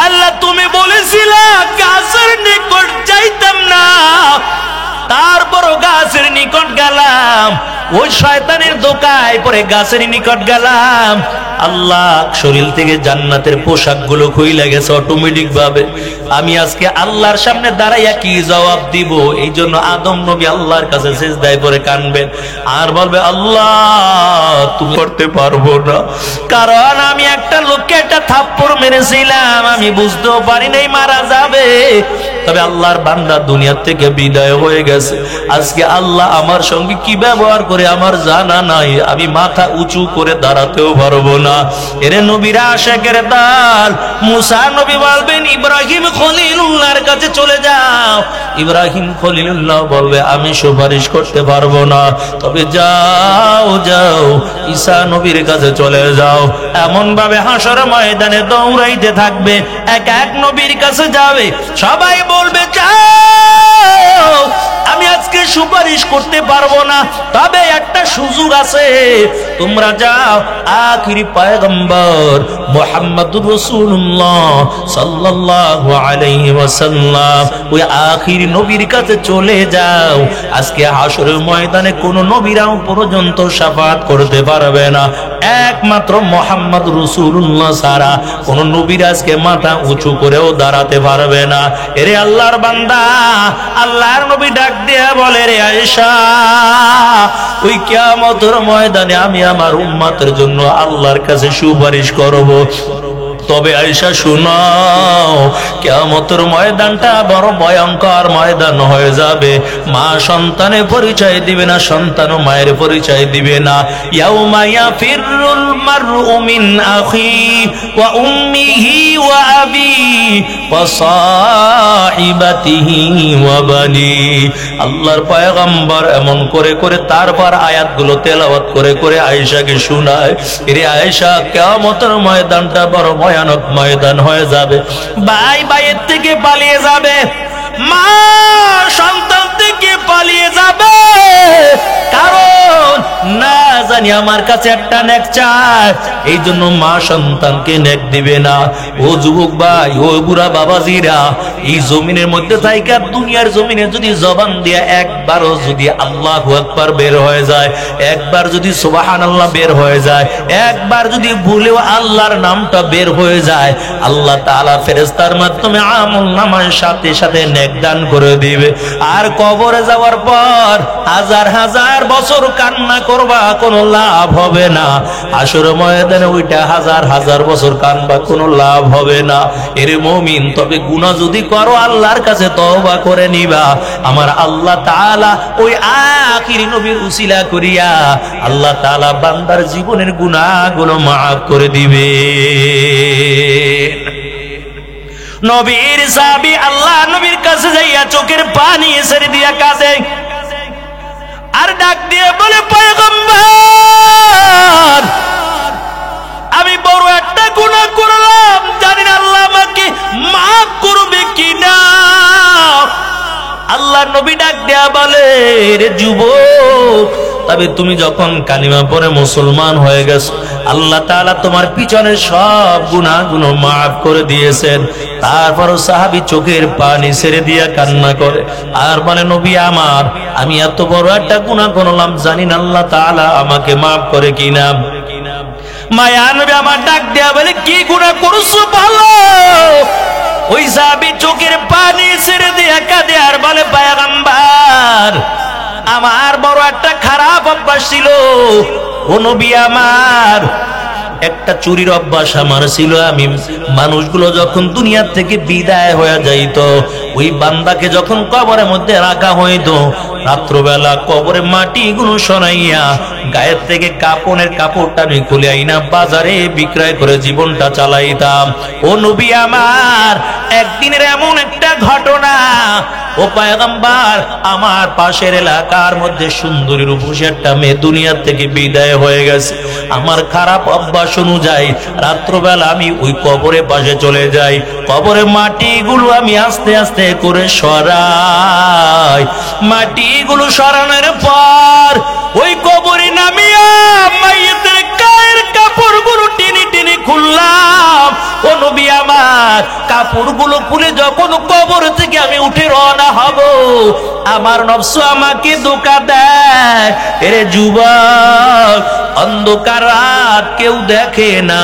আল্লাহ তুমি বলেছিলা গাছের নিকট যাইতাম না, তারপরও গাছের নিকট গেলাম, ওই শয়তানের ধোঁকায় পরে গাছের নিকট গেলাম। আল্লাহ শরীর থেকে জান্নাতের পোশাকগুলো খুইলা গেছে অটোমেটিক ভাবে। আমি আজকে আল্লাহর সামনে দাঁড়াইয়া কি জবাব দিব? এই জন্য আদম নবী আল্লাহর কাছে সিজদায় পড়ে কানবেন আর বলবে, আল্লাহ তুমি করতে পারবো না, কারণ আমি একটা লোককে একটা থাপ্পড় মেরেছিলাম, আমি বুঝতেও পারি নাই মারা যাবে। তবে আল্লাহর বান্দা দুনিয়া থেকে বিদায় হয়ে গেছে, আজকে আল্লাহ আমার সঙ্গে কি ব্যবহার করে আমার জানা নাই, আমি মাথা উঁচু করে দাঁড়াতেও পারবো না। এরে নবীরা আশিকের দল, মুসা নবী বলবেন ইব্রাহিম খলিলুল্লাহর কাছে চলে যাও। ইব্রাহিম খলিলুল্লাহ বলবে, আমি সুপারিশ করতে পারবো না, তবে যাও যাও ঈসা নবীর কাছে চলে যাও। এমন ভাবে হাসর ময়দানে দৌড়াইতে থাকবে, এক এক নবীর কাছে যাবে, সবাই বলবে যাও, আমি আজকে সুপারিশ করতে পারবো না, তবে একটা সুযোগ আছে, তোমরা যাও আখিরি পয়গম্বর মুহাম্মদুর রাসূলুল্লাহ সাল্লাল্লাহু আলাইহি ওয়াসাল্লাম ওই আখিরি নবীর কাছে চলে যাও। আজকে হাসরের ময়দানে কোন নবীরাও পর্যন্ত শাফাআত করতে পারবে না, একমাত্র মুহাম্মদ রাসূলুল্লাহ ছাড়া কোন নবীর আজকে মাথা উঁচু করেও দাঁড়াতে পারবে না। এরে আল্লাহর বান্দা, আল্লাহর নবী ডাক দিয়া বলে, রে আয়েশা, ওই কিয়ামতের ময়দানে আমি আমার উম্মতের জন্য আল্লাহর কাছে সুপারিশ করব। তবে আয়েশা শুনাও, কিয়ামতের ময়দানটা বড় ভয়ঙ্কর ময়দান হয়ে যাবে। মা সন্তানের পরিচয় দিবে না, সন্তানও মায়ের পরিচয় দিবে না। ইয়াউমা ইয়াফিরুল মারউ মিন আখি ওয়া উম্মিহি ওয়া আবি ওয়া সাহিবাতিহি ওয়া বানি। আল্লাহর পয়গম্বর এমন করে করে তারপর আয়াতগুলো তেলাওয়াত করে করে আয়েশাকে শোনায়। এরে আয়েশা, কিয়ামতের ময়দানটা বড় ভয়ানক ময়দান হয়ে যাবে। ভাই ভাইয়ের থেকে পালিয়ে যাবে, মা সন্তান থেকে পালিয়ে যাবে, কারণ না জানি আমার কাছে একটা নেক চায়, এই জন্য মা সন্তানকে নেক দিবে না। ও যুবক ভাই, ও বুড়া বাবাজিরা, এই জমিনের মধ্যে থাইকা দুনিয়ার জমিনে যদি জবান দিয়া একবারও যদি আল্লাহু আকবার বের হয়ে যায়, একবার যদি সুবহানাল্লাহ বের হয়ে যায়, একবার যদি ভুলেও আল্লাহর নামটা বের হয়ে যায়, আল্লাহ তাআলা ফেরেশতার মাধ্যমে আমলনামার সাথে সাথে নেক দান করে দিবে। আর কবরে যাওয়ার পর হাজার হাজার বছর কান্না করবা, কোনো লাভ হবে না। হাসর ময়দানে ওইটা হাজার হাজার বছর কান্না, কোনো লাভ হবে না। এর মুমিন, তবে গুনাহ যদি করো আল্লাহর কাছে তওবা করে নিবা, আমার আল্লাহ তাআলা ওই আখিরি নবীর উসিলা করিয়া আল্লাহ তাআলা বান্দার জীবনের গুনাহগুলো মাফ করে দিবে। নবীর সাহাবী আল্লাহ নবীর কাছে যাইয়া চোখের পানি ছেড়ে দিয়া কাঁদে আর ডাক দিয়ে বলে, পয়গম্বর, আমি বড় একটা গুনাহ করলাম, জানি না আল্লাহ আমাকে মাফ করবে কিনা। আল্লাহ নবী ডাক দেয়া বলে, রে যুবক, তবে তুমি যখন কালিমা পড়ে মুসলমান হয়ে গেছো, আল্লাহ তাআলা তোমার পিছনের সব গুনাহগুলো মাফ করে দিয়েছেন। তারপরও সাহাবী চোখের পানি ছেড়ে দিয়া কান্না করে আর বলে, নবী আমার, আমি এত বড় একটা গুনাহ করলাম, জানি না আল্লাহ তাআলা আমাকে মাফ করে কিনা। মায়া নবী আমার ডাক দেয়া বলে, কি গুনাহ করছো ভালো? ওই সাহাবী চোখের পানি ছেড়ে দিয়া কাঁদে আর বলে, অভ্যাস ছিল। ও নবী আমার, একটা চুরির অভ্যাস আমার ছিল। আমি মানুষগুলো যখন দুনিয়ার থেকে বিদায় হয়ে যাইত, ওই বান্দাকে যখন কবরের মধ্যে রাখা হইতো, রাত্রবেলা কবরে মাটিগুলো সরাইয়া গায়ের থেকে কাপড়ের কাপড়টা আমি খুলে আইনা বাজারে বিক্রয় করে জীবনটা চালাইতাম। ও নবী আমার, একদিনের এমন একটা ঘটনা, ও পয়গম্বর, আমার পাশের এলাকার মধ্যে সুন্দরী রূপসী একটা মেয়ে দুনিয়ার থেকে বিদায় হয়ে গেছে। আমার খারাপ অভ্যাস অনুযায়ী রাত্রবেলা আমি ওই কবরের পাশে চলে যাই, কবরের মাটিগুলো আমি আস্তে আস্তে করে সরাই। মাটিগুলো সরানোর পর ওই কবরে নামিয়া মাইয়েতের গায়ের কাপড়গুলো টেনে টেনে খুললাম। ও নবী আমার, কাপড়গুলো খুলে যখন কবর থেকে আমি উঠে রওনা হব, আমার নফস আমাকে ধোঁকা দেয়। এরে যুবক, অন্ধকার রাত, কেউ দেখে না,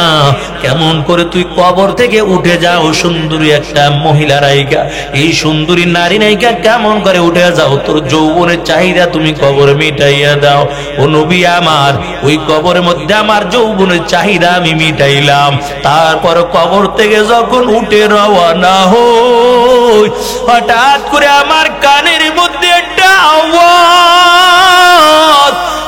কেমন করে তুই কবর থেকে উঠে যাও সুন্দরী একটা মহিলা নায়িকা, এই সুন্দরী নারী নায়িকা কেমন করে উঠে যাও, তোর যৌবনের চাহিদা তুমি কবরে মিটাইয়া দাও। ও নবী আমার, ওই কবরের মধ্যে আমার যৌবনের চাহিদা আমি মিটাইলাম। তারপর কবর থেকে যখন উঠে রওনা হই, হঠাৎ করে আমার কানের মধ্যে একটা আওয়াজ,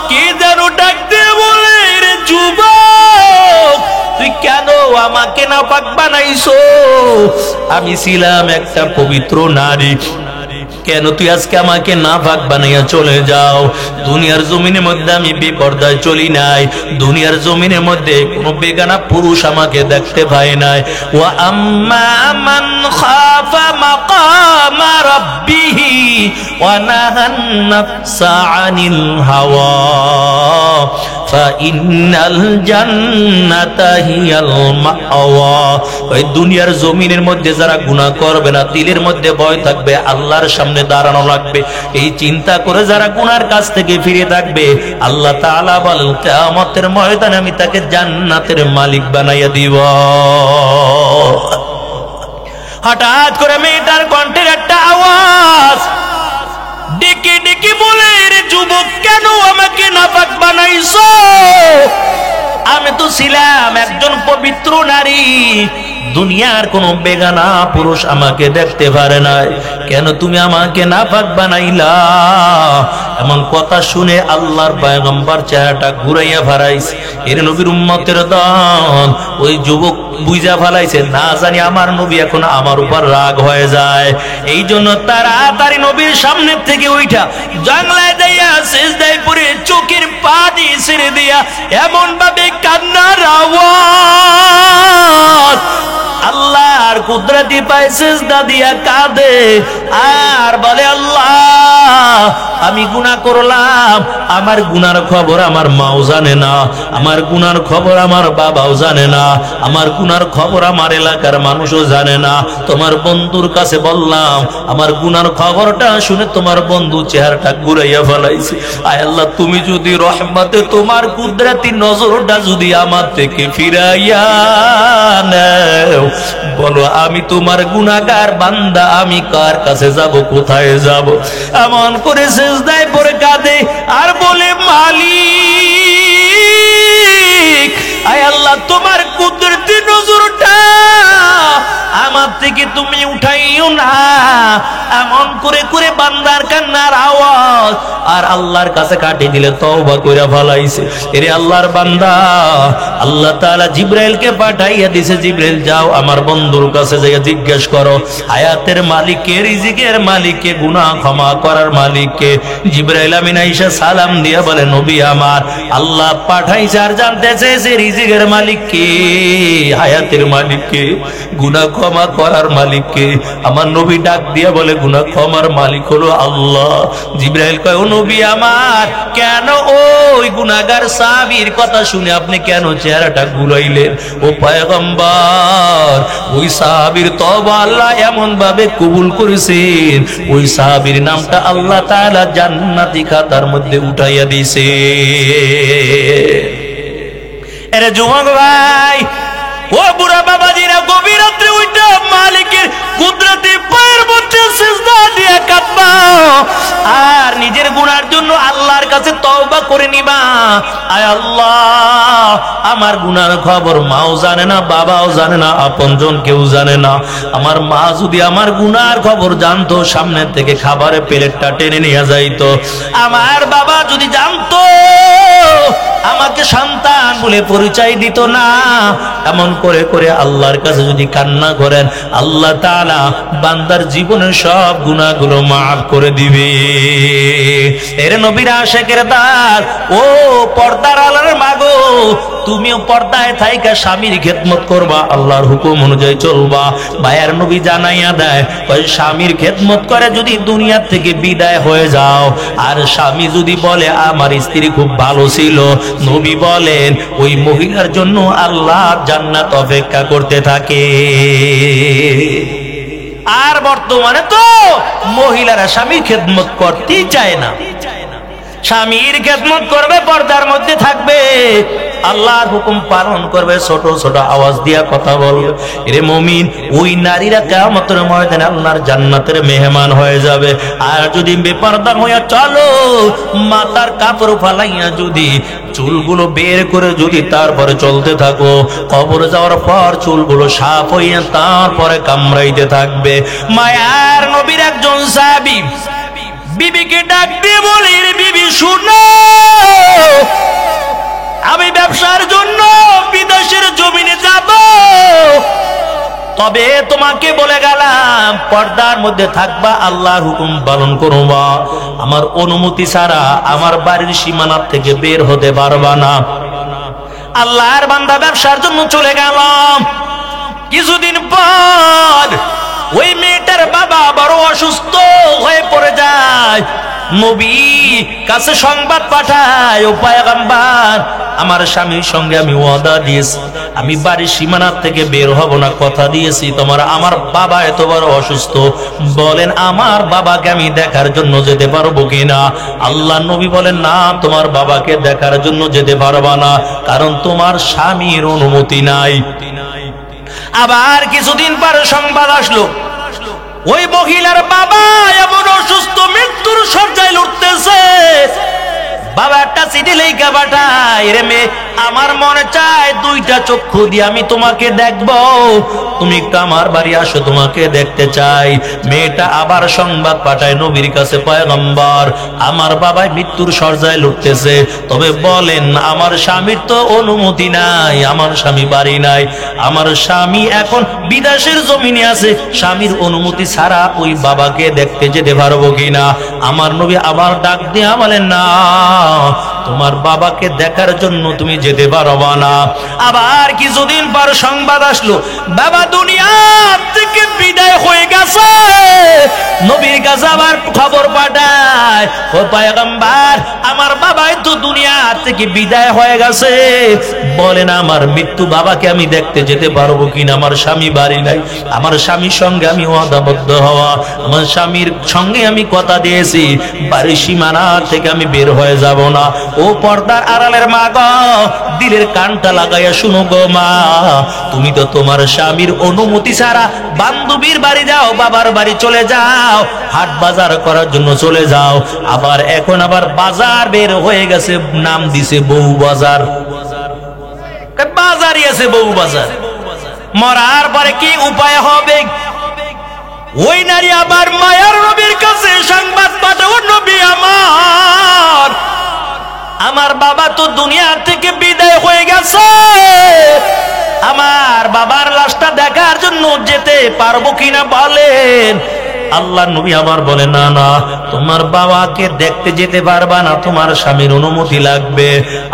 কে যেন ডাকতে বলে, রে যুবক, তুই কেন আমাকে নাপাক বানাইছো? আমি ছিলাম একটা পবিত্র নারী, কেন তুই আজকে আমাকে নাপাক বানাইয়া চলে যাও? দুনিয়ার জমিনের মধ্যে আমি বেপরদায় চলি নাই, দুনিয়ার জমিনের মধ্যে কোনো বেগানা পুরুষ আমাকে দেখতে পাই নাই। ওয়া আম্মা মান খাফা মাকামা রাব্বিহি ওয়া নাহান নাফসা আনিল হাওয়া ফাইন্নাল জান্নাতা হিয়াল মাওয়া। ওই দুনিয়ার জমিনের মধ্যে যারা গুনাহ করবে না, দিলের মধ্যে ভয় থাকবে, আল্লাহর সামনে দাঁড়ানো লাগবে, এই চিন্তা করে যারা গুনার কাছ থেকে ফিরে থাকবে, আল্লাহ তাআলা বলেন কিয়ামতের ময়দানে আমি তাকে জান্নাতের মালিক বানাইয়া দিব। হঠাৎ করে মেয়েটার কণ্ঠের একটা আওয়াজ, ডেকে ডেকে বলে, রে যুবক, কেন আমাকে নাপাক বানাইছো? আমি তো ছিলাম একজন পবিত্র নারী, দুনিয়ার কোন বেগানা পুরুষ আমাকে দেখতে পারে নাই, কেন তুমি আমাকে নাপাক বানাইলা? এমন কথা শুনে আল্লাহর পয়গম্বর চেহারাটা ঘুরাইয়া ফেরাইছে। এর নবীর উম্মতের দল ওই যুবক বুঝা ফেলাইছে, না জানি আমার নবী এখন আমার উপর রাগ হয়ে যায়। এই জন্য তাড়াতাড়ি নবীর সামনে থেকে উঠা জানলায় যাইয়া সিজদায় পড়ে চোখের পানি ছেড়ে দিয়া এমন ভাবে কান্নার আওয়াজ, আল্লাহর কুদরতি পায় সিজদা দিয়া কাঁদে আর বলে, আল্লাহ, আমি গুনাহ করলাম, আমার গুনার খবর আমার মাও জানে না, আমার গুনার খবর আমার বাবাও জানে না, আমার গুনার খবর আমার এলাকার মানুষও জানে না। তোমার বন্ধুর কাছে বললাম, আমার গুনার খবরটা শুনে তোমার বন্ধু চেহারাটা ঘুরাইয়া ফেলাইছে। আয় আল্লাহ, তুমি যদি রহমতে তোমার কুদরতি নজরটা যদি আমার থেকে ফিরাইয়া নাও, বলো আমি তোমার গুনাহগার বান্দা, আমি কার কাছে যাব, কোথায় যাব? এমন করে সিজদায় পড়ে কাঁদে আর বলে, মালিক, আয় আল্লাহ, তোমার কুদরতি নজরটা আমার থেকে তুমি উঠাইও না। এমন করে করে বান্দার কান্নার আওয়াজ আর আল্লাহর কাছে কাটি দিলে তওবা কইরা ফলাইছে। এরে আল্লাহর বান্দা, আল্লাহ তাআলা জিবরাইলকে পাঠাইয়া দিয়েছে, জিবরাইল যাও আমার বন্ধুর কাছে যাইয়া জিজ্ঞেস করো হায়াতের মালিককে, রিজিকের মালিককে, গুনাহ ক্ষমা করার মালিককে। জিবরাইল আমিন আয়েশা সালাম দিয়া বলে, নবী আমার, আল্লাহ পাঠাইছে আর জানতে চেয়েছে রিজিকের মালিককে, হায়াতের মালিককে, গুনাহ ক্ষমা করার মালিককে। আমার নবী ডাক দিয়া বলে, গুনাহ ক্ষমার মালিক হলো আল্লাহ। জিবরাইল কয়, ও নবী আমার, কেন ওই গুনাহগার সাহাবীর কথা শুনে আপনি কেন চেহারাটা ঘুরাইলেন? ও পয়গম্বর, ওই সাহাবীর তওবা আল্লাহ এমন ভাবে কবুল করেছেন, ওই সাহাবীর নামটা আল্লাহ তাআলা জান্নাতি খাতার মধ্যে উঠাইয়া দিয়েছে। এরে যুবক ভাই, ও বুড়া বাবাজিরা, গভীর রাত্রে ওইটা মালিকের কুদরতি পায়ের মধ্যে সিজদা দিয়ে কাঁদবা আর নিজের গুনার জন্য আল্লাহর কাছে তওবা করে নিবা, আয় আল্লাহ আমার গুনার খবর মাও জানে না, বাবাও জানে না, আপনজন কেউ জানে না। আমার মা যদি আমার গুনার খবর জানতো, সামনে থেকে খাবারের প্লেটটা টেনে নিয়ে যাইতো। আমার বাবা যদি জানতো, আমাকে সন্তান বলে পরিচয় দিত না। এমন করে করে আল্লাহর কাছে যদি কান্না করেন, আল্লাহ তাআলা বান্দার জীবনের সব গুনাহগুলো মাফ করে দিবে। এর নবীর আশিকের দার, ও পর্দার আলার মাগো, তুমিও পর্দায় থাইকা স্বামীর খেদমত করবা, আল্লাহর হুকুম অনুযায়ী চলবা। ভাইয়ের নবী জানাইয়া দেয়, ওই স্বামীর খেদমত করে যদি দুনিয়া থেকে বিদায় হয়ে যাও, আর স্বামী যদি বলে আমার স্ত্রী খুব ভালো ছিল, নবী বলেন ওই মহিলার জন্য আল্লাহ জান্নাত অপেক্ষা করতে থাকে। আর বর্তমানে তো মহিলারা স্বামীর খেদমত করতেই চায় না। স্বামীর খেদমত করবে, পর্দার মধ্যে থাকবে, আল্লাহর হুকুম পালন করবে, ছোট ছোট আওয়াজ দিয়া কথা বলবে। রে মুমিন, ওই নারীরা কিয়ামতের ময়দানে আল্লাহর জান্নাতের মেহমান হয়ে যাবে। আর যদি বেপরদা হইয়া চলো, মাথার কাপড় ফালাইয়া যদি চুলগুলো বের করে যদি তারপরে চলতে থাকো, কবরে যাওয়ার পর চুলগুলো সাফ হইয়া তারপরে কামড়াইতে থাকবে। মায়ার নবীর একজন সাহাবী বিবিকে ডাক দিয়ে বলি, রে বিবি শুনো, আমি ব্যবসার জন্য বিদেশের জমিনে যাব, তবে তোমাকে বলে গেলাম পর্দার মধ্যে থাকবা, আল্লাহর হুকুম পালন করবা, আমার অনুমতি ছাড়া আমার বাড়ির সীমানার থেকে বের হতে পারবা না। আল্লাহর বান্দা ব্যবসার জন্য চলে গেল। কিছুদিন পর ওই মেয়েটার বাবা বড় অসুস্থ হয়ে পড়ে যায়। নবী কাছে সংবাদ পাঠায়, ও পয়গম্বর, আমার স্বামীর সঙ্গে আমি ওয়াদা দিয়েছি, আমি বাড়ির সীমানার থেকে বের হব না, কথা দিয়েছি। আমার বাবা এত বড় অসুস্থ, বলেন আমার বাবাকে আমি দেখার জন্য যেতে পারবো কিনা? আল্লাহ নবী বলেন, না, তোমার বাবাকে দেখার জন্য যেতে পারবা না, কারণ তোমার স্বামীর অনুমতি নাই। আবার কিছুদিন পর সংবাদ আসলো, ওই মহিলার বাবা এমন অসুস্থ, মৃত্যুর শয্যায় লড়তেছে। বাবা একটা চিঠি লেখা পাঠায়, রে মেয়ে, আমার মনে চায় দুইটা চক্ষু দিয়ে আমি তোমাকে দেখবো, তুমি একটু আমার বাড়ি আসো, তোমাকে দেখতে চাই। মেয়েটা আবার সংবাদ পাঠায় নবীর কাছে, পয়গম্বর, আমার বাবা মৃত্যুর শয্যায় লড়তেছে, তবে বলেন আমার স্বামীর তো অনুমতি নাই, আমার স্বামী বাড়ি নাই, আমার স্বামী এখন বিদেশের জমিনে আছে, স্বামীর অনুমতি ছাড়া ওই বাবাকে দেখতে যেতে পারবো কিনা? আমার নবী আবার ডাক দিয়ে বলেন, না, তোমার বাবাকে দেখার জন্য তুমি যেতে পারবা না। আবার কিছুদিন পর সংবাদ আসলো, বাবা দুনিয়া থেকে বিদায় হয়ে গেছে। নবীর কাছে আবার খবর পাঠায়, ও পয়গম্বর, আমার বাবাই তো দুনিয়া থেকে বিদায় হয়ে গেছে, বলেন আমার মৃত্যু বাবাকে আমি দেখতে যেতে পারবো কিনা? আমার স্বামী বাড়ি নাই, আমার স্বামীর সঙ্গে আমি ওয়াদাবদ্ধ হওয়া, আমার স্বামীর সঙ্গে আমি কথা দিয়েছি, বাড়ির সীমানা থেকে আমি বের হয়ে যাব না। ও পর্দার আড়ালের মা গো, দিলের কানটা লাগাইয়া শুনো গো মা, তুমি তো তোমার স্বামীর অনুমতি ছাড়া বান্ধবীর বাড়ি যাও, বাবার বাড়ি চলে যাও, হাট বাজার করার জন্য চলে যাও, আবার এখন আবার বাজার বের হয়ে গেছে, নাম দিছে বউ বাজার, বাজারই আছে বউ বাজার। মরার পরে কি উপায় হবে? ওই নারী আবার মায়ার নবীর কাছে সংবাদ পাঠাও, নবী আমার বাবা তো দুনিয়া থেকে বিদায় হয়ে গেছে, আমার বাবার লাশটা দেখার জন্য যেতে পারবো কিনা বলেন। আল্লাহ নবী আবার বলে, না না, তোমার বাবাকে দেখতে যেতে পারবা না, তোমার স্বামীর অনুমতি লাগবে।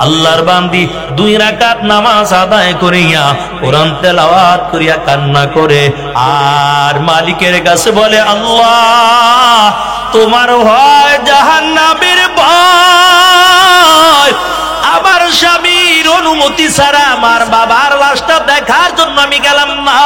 আল্লাহর বান্দি 2 রাকাত নামাজ আদায় করিয়া কোরআন তেলাওয়াত করিয়া কান্না করে আর মালিকের কাছে বলে, আল্লাহ তোমার হয় জাহান্নামের ভয়, আমার স্বামীর অনুমতি ছাড়া আমার বাবার লাশটা দেখার জন্য আমি গেলাম না।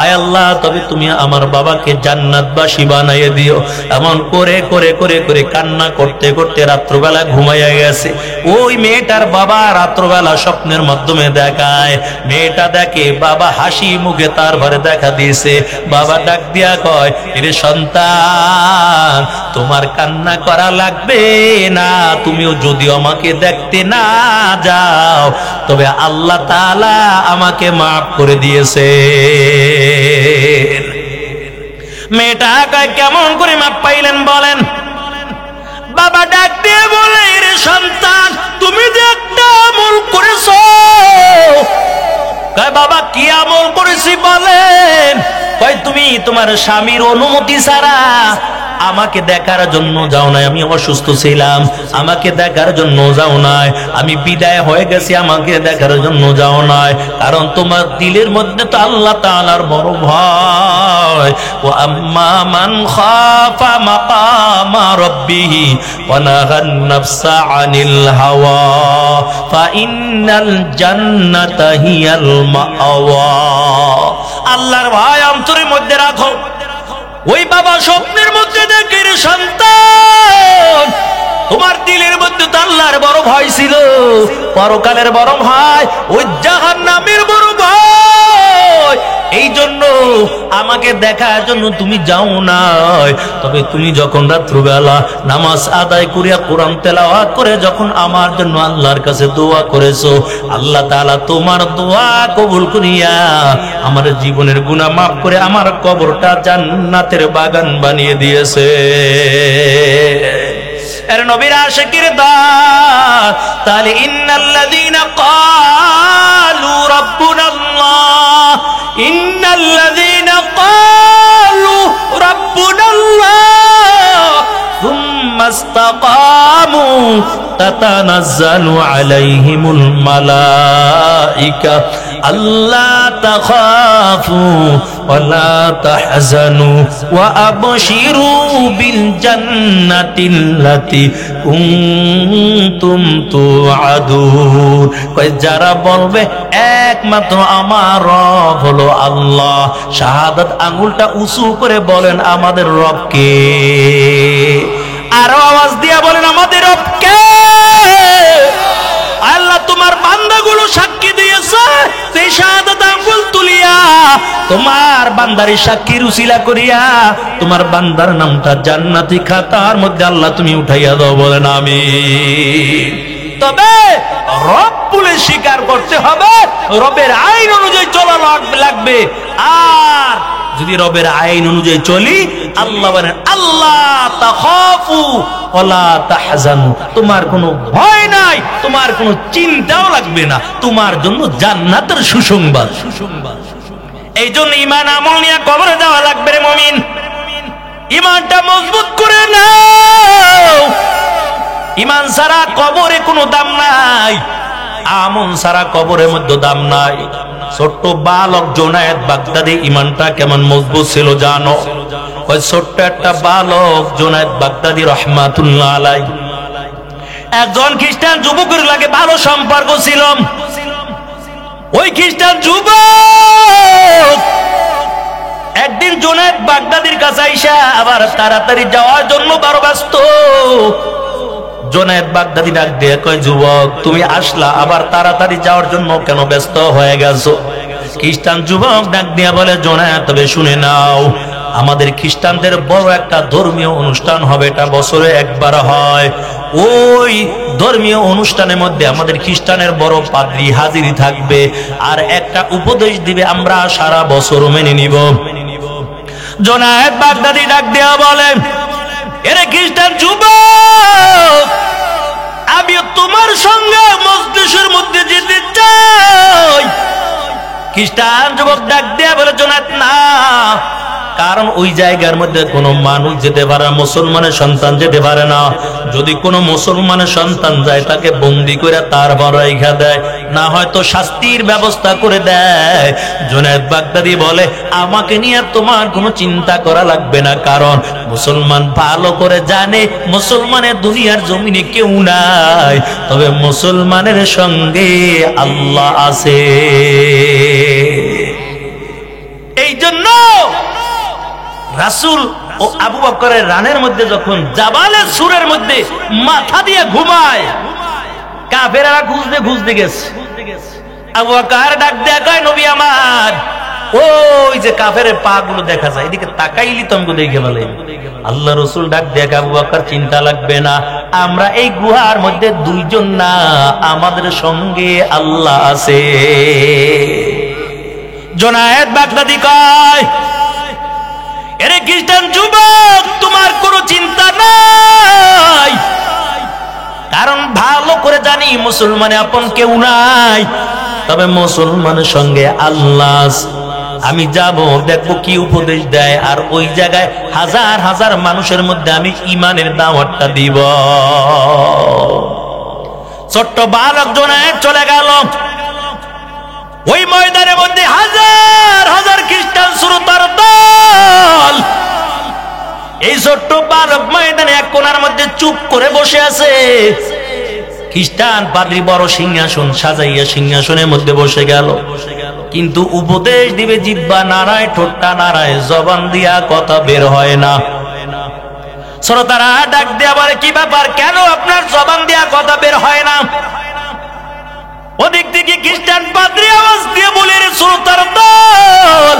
আয় আল্লাহ, তবে তুমি আমার বাবাকে জান্নাতবাসী বানাইয়ে দিও। এমন করে করে করে করে কান্না করতে করতে রাত্রবেলা ঘুমাইয়া গেছে। ওই মেয়েটার বাবা রাত্রবেলা স্বপ্নের মাধ্যমে দেখায়, মেয়েটা দেখে বাবা হাসি মুখে তার ঘরে দেখা দিয়েছে। বাবা ডাক দিয়া কয়, এরে সন্তান, তোমার কান্না করা লাগবে না, তুমিও যদিও আমাকে দেখতে না যাও, তবে আল্লাহ তাআলা আমাকে মাফ করে দিয়েছে। মেয়েটা কয়, কেমন করে মাফ পাইলেন বলেন? বাবা ডাক দিয়ে বলে, রে সন্তান, তুমি যে একটা আমল করেছো। কয়, বাবা কি আমল করেছি বলেন? কয়, তুমি তোমার স্বামীর অনুমতি ছাড়া আমাকে দেখার জন্য যাও নাই। আমি অসুস্থ ছিলাম, আমাকে দেখার জন্য যাও নাই। আমি বিদায় হয়ে গেছি, আমাকে দেখার জন্য যাও নাই। কারণ তোমার দিলের মধ্যে তো আল্লাহ তাআলার বড় ভয়। ও আম্মা মান খাফা মাকামা রাব্বিহি ওয়া নাহান নাফসা আনিল হাওয়া ফা ইন্নাল জান্নাতা হিয়াল মাআওয়া। আল্লাহর ভয় অন্তরের মধ্যে রাখো। ওই বাবা স্বপ্নের মধ্যে দেখে, রে সন্তান, তোমার দিলের মধ্যে তো আল্লাহর বড় ভয় ছিল, পরকালের বড় ভয়, ওই জাহান্নামের বড় ভয়। এই জন্য আমাকে দেখার জন্য তুমি যাও না। তবে তুমি যখন রাত্রিবেলা নামাজ আদায় করিয়া কোরআন তেলাওয়াত করে যখন আমার জন্য আল্লাহর কাছে দোয়া করেছো, আল্লাহ তাআলা তোমার দোয়া কবুল করিয়া আমার জীবনের গুনাহ মাফ করে আমার কবরটা জান্নাতের বাগান বানিয়ে দিয়েছে। এর নবীর আশিকের দান। তাহলে ইন্নাল্লাযীনা ক্বালু রাব্বুনাল্লাহ, ইন্নাল্লাযীনা ক্বালু রাব্বুনাল্লাহ থুম্মা ইসতাকামু তাতানাজ্জালু আলাইহিমুল মালাইকা আল্লা তাখাফু ওয়া লা তাহজানু ওয়া আবশিরু বিল জান্নাতিল্লাতী কুনতুম তুআদুন। কয়, যারা বলবে একমাত্র আমার রব হলো আল্লাহ, শাহাদাত আঙ্গুলটা উঁচু করে বলেন আমাদের রব কে? আরো আওয়াজ দিয়া বলেন আমাদের রব কে? আল্লাহ তোমার বান্দাগুলো সাক্ষী দিয়েছে, সেই শাহাদাত আঙ্গুল তুলিয়া তোমার বান্দারি সাক্ষীর উসিলা করিয়া তোমার বান্দার নামটা জান্নাতি খাতার মধ্যে আল্লাহ তুমি উঠাইয়া দাও, বলেন আমিন। তবে রব বলে স্বীকার করতে হবে, রবের আইন অনুযায়ী চলা লাগবে। আর যদি রবের আইন অনুযায়ী চলি, আল্লাহ বলেন আল্লাহ তাখাফু ওয়া লা তাহজানু, তোমার কোনো ভয় নাই, তোমার কোনো চিন্তাও লাগবে না, তোমার জন্য জান্নাতের সুসংবাদ। এই জন্য ঈমান আমল নিয়ে কবরে যাওয়া লাগবে রে মুমিন। ঈমানটা মজবুত করে নাও। ঈমান ছাড়া কবরে কোনো দাম নাই, আমল ছাড়া কবরের মধ্যে দাম নাই। ছোট্ট বালক জুনায়েদ বাগদাদি ঈমানটা কেমন মজবুত ছিল জানো? ওই ছোট্ট একটা বালক জুনায়েদ বাগদাদি রাহমাতুল্লাহ আলাইহি একজন খ্রিস্টান যুবকের লাগে ভালো সম্পর্ক ছিল। ওই খ্রিস্টান যুবক একদিন জুনায়েদ বাগদাদির কাছে আইসা আবার তাড়াতাড়ি যাওয়ার জন্য বড় ব্যস্ত। জুনায়েদ বাগদাদি ডাক দিয়ে কয়, যুবক তুমি আসলা, আবার তাড়াতাড়ি যাওয়ার জন্য কেন ব্যস্ত হয়ে গেছো? খ্রিস্টান যুবক ডাক দিয়া বলে, জুনায়েদ তবে শুনে নাও, আমাদের খ্রিস্টানদের বড় একটা ধর্মীয় অনুষ্ঠান হবে, এটা বছরে একবার হয়। ওই ধর্মীয় অনুষ্ঠানের মধ্যে আমাদের খ্রিস্টানের বড় পাদ্রী হাজিরি থাকবে, আর একটা উপদেশ দিবে, আমরা সারা বছর মেনে নিব। জুনায়েদ বাগদাদি ডাক দিয়া বলে, এরে খ্রিস্টান যুবক, আমিও তোমার সঙ্গে মজলিসের মধ্যে যেতে চাই। খ্রিস্টান যুবক ডাক দিয়া বলে, জুনায়েদ না, কারণ ওই জায়গার মধ্যে কোনো মানুষ যেতে পারে না, মুসলমানের সন্তান যেতে পারে না। যদি কোনো মুসলমানের সন্তান যায় তাকে বন্দি করে তারপর রেখে দেয়, না হয়তো শাস্তির ব্যবস্থা করে দেয়। জুনায়েদ বাগদাদি বলে আমাকে নিয়ে তোমার কোনো চিন্তা করা লাগবে না, কারণ মুসলমান ভালো করে জানে মুসলমানের দুনিয়ার জমিনে কেউ নাই, তবে মুসলমানের সঙ্গে আল্লাহ আছে। এই জন্য রাসূল ও আবু বকরের রানের মধ্যে যখন জাবালের সুরের মধ্যে মাথা দিয়ে ঘুমায়, কাফেররা খুঁজতে খুঁজতে গেছে। আবু বকর ডাক দেয়া কয় নবী আমার, ওই যে কাফেরের পা গুলো দেখা যায়, এদিকে তাকাইলি তোমাকে দেখে বলে। আল্লাহ রাসূল ডাক দেয়া আবু বকর চিন্তা লাগবে না, আমরা এই গুহার মধ্যে দুইজন না, আমাদের সঙ্গে আল্লাহ আছে। জুনায়েদ বাগদাদি কয় এরে খ্রিস্টান যুবক, তোমার কোনো চিন্তা নাই, কারণ ভালো করে জানি মুসলমানে আপন কেউ নাই, তবে মুসলমানের সঙ্গে আল্লাহ। আমি যাব, দেখবো কি উপদেশ দেয়, আর ওই জায়গায় হাজার হাজার মানুষের মধ্যে আমি ইমানের দাওয়াতটা দিব। ছোট্ট বালক জুনায়েদ চলে গেল। ওই ময়দানের মধ্যে হাজার হাজার খ্রিস্টান শ্রোতার দল। এই ছোট্ট বালক ময়দানে এক কোণার মধ্যে চুপ করে বসে আছে। খ্রিস্টান পাদ্রী বড় সিংহাসন সাজাইয়া সিংহাসনের মধ্যে বসে গেল, কিন্তু উপদেশ দিবে জিহ্বা নাড়ায়, ঠোঁটটা নাড়ায়, জবান দিয়া কথা বের হয় না। শ্রোতারা ডাক দিয়ে বলে কি ব্যাপার, কেন আপনার জবান দিয়া কথা বের হয় না? ওদিক থেকে খ্রিস্টান পাদ্রী আওয়াজ দিয়ে বলে রে শ্রোতার দল,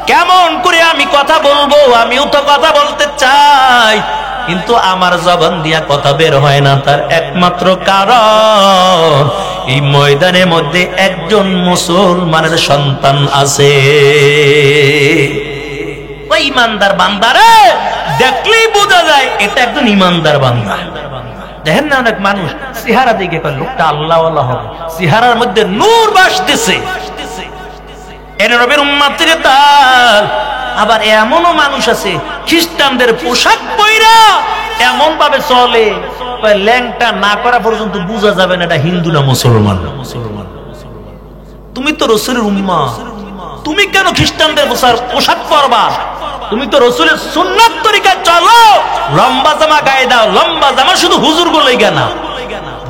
কেমন করে আমি কথা বলবো? আমিও তো কথা বলতে চাই, কিন্তু আমার জবান দিয়া কথা বের হয় না। তার একমাত্র কারণ এই ময়দানের মধ্যে একজন মুসলমানের সন্তান আছে। ওই ইমানদার বান্দারে দেখলেই বোঝা যায় এটা একজন ইমানদার বান্দা। দেখেন না অনেক মানুষ চেহারা দিকে কয় লোকটা আল্লাহওয়ালা হবে, চেহারার মধ্যে নূর ভাসতেছে, এর নবীর উম্মতের দল। আবার এমনও মানুষ আছে খ্রিস্টানদের পোশাক পইরা এমন ভাবে চলে, ল্যাংটা না করা পর্যন্ত বোঝা যাবে না এটা হিন্দু না মুসলমান। তুমি তো রাসূলের উম্মত, তুমি কেন খ্রিস্টানদের পোশাক পরবা? তুমি তো রাসূলের সুন্নাত তরিকায় চলো, লম্বা জামা গায়ে দাও। লম্বা জামা শুধু হুজুর গুলোই না,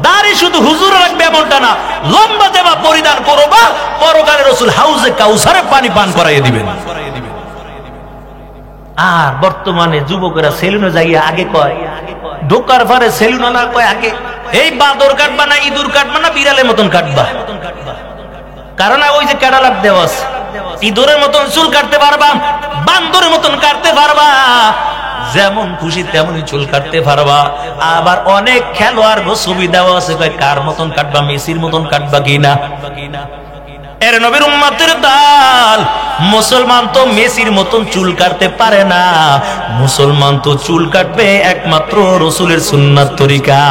দাড়ি শুধু হুজুর রাখবে এমনটা না, লম্বা জামা পরিধান করবা, পরকালে রাসূল হাউজে কাউসারে পানি পান করাইয়ে দিবেন। আর বর্তমানে যুবকেরা সেলুনে যাইয়া আগে কয়, ঢোকার পরে সেলুনওয়ালা কয় আগে এই বাদর কাটবা না ইঁদুর কাটবা না বিড়ালের মতন কাটবা, কারণ ওই যে ক্যাটালগ দেওয়া আছে, ইঁদুরের মতন চুল কাটতে পারবা, বান্দরের মতন কাটতে পারবা, যেমন খুশি তেমনই চুল কাটতে পারবা। আবার অনেক খেলোয়াড় ছবি দেওয়া আছে, কার মতন কাটবা, মেসির মতন কাটবা কিনা। এর নবীর উম্মতের দল, মুসলমান তো মেসির মতন চুল কাটতে পারে না, মুসলমান তো চুল কাটবে একমাত্র রাসূলের সুন্নাত তরিকায়।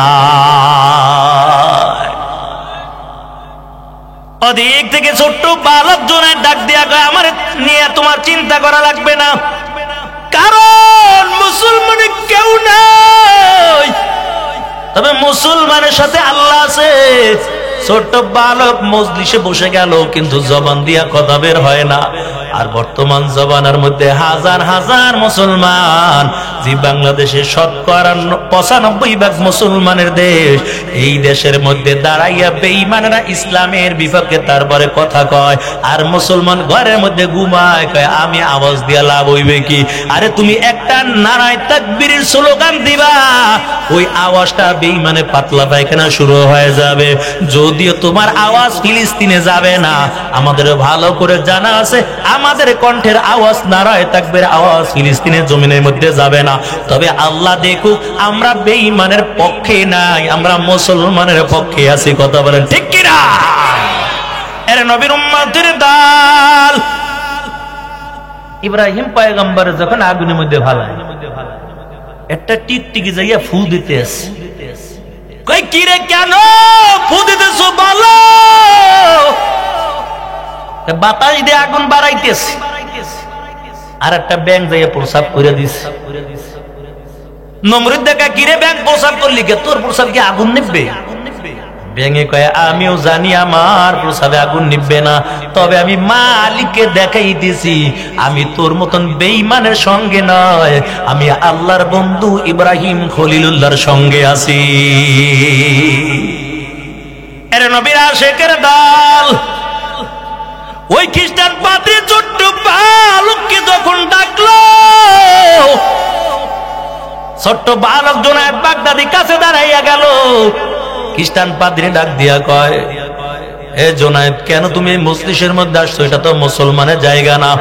ওদিক থেকে ছোট্ট বালক জনের ডাক দিয়া কয় আমার নিয়ে তোমার চিন্তা করা লাগবে না, কারণ মুসলমানে কেউ নাই, তবে মুসলমানের সাথে আল্লাহ আছে। ছোট্ট বালক মজলিসে বসে গেল, কিন্তু জবান দিয়া কথা বের হয় না। আর বর্তমান জবানের মধ্যে হাজার হাজার মুসলমান, যে বাংলাদেশের 95% মুসলমানের দেশ, এই দেশের মধ্যে দাঁড়াইয়া বেঈমানরা ইসলামের বিপক্ষে তারপরে কথা কয়, আর মুসলমান ঘরের মধ্যে ঘুমায়, কয় আমি আওয়াজ দিয়া লাভ হইবে কি? আরে তুমি একটা নারায়ে তাকবীরের স্লোগান দিবা, ওই আওয়াজটা বেঈমানে পাতলা পায়খানা শুরু হয়ে যাবে। যদিও তোমার আওয়াজ ফিলিস্তিনে যাবে না, আমাদের ভালো করে জানা আছে আমাদের কণ্ঠের আওয়াজ নারায়ে তাকবীরের আওয়াজ ফিলিস্তিনের জমিনের মধ্যে যাবে না। তবে আল্লাহ দেখুক আমরা বেঈমানের পক্ষে নাই, আমরা মুসলমানের পক্ষে আছি। কথা বলেন ঠিক কিনা? এর নবীর উম্মতের দল, ইব্রাহিম পয়গম্বর যখন আগুনের মধ্যে ভালায়, একটা টিকটিকি যাইয়া ফু দিতে আসে, কই কি রে কেন ফু দিতেছো বলো? বাতাস দিয়ে আগুন বাড়াইতেছে। আর একটা ব্যাংক যাইয়া প্রসাব করে দিছে। নমরুদ দেখা কিরে ব্যাংক প্রসাব করলি কে, তোর প্রসাব কি আগুন নিববে? ব্যাঙে কয় আমিও জানি আমার প্রসাবে আগুন নিববে না, তবে আমি মালিককে দেখাই দিছি আমি তোর মতন বেঈমানের সঙ্গে নয়, আমি আল্লাহর বন্ধু ইব্রাহিম খলিলুল্লাহর সঙ্গে আছি। এর নবীর আশিকের দল ওই খ্রিস্টান পাদ্রী ছোট্ট বালককে যখন ডাকলো, ছোট্ট বালক জুনায়েদ বাগদাদি কাছে দাঁড়াইয়া গেল। খ্রিস্টান পাদ্রী ডাক দিয়া কয়, এ জুনায়েদ, কেন তুমি মজলিসের মধ্যে আসছো? এটা তো মুসলমানের জায়গা না।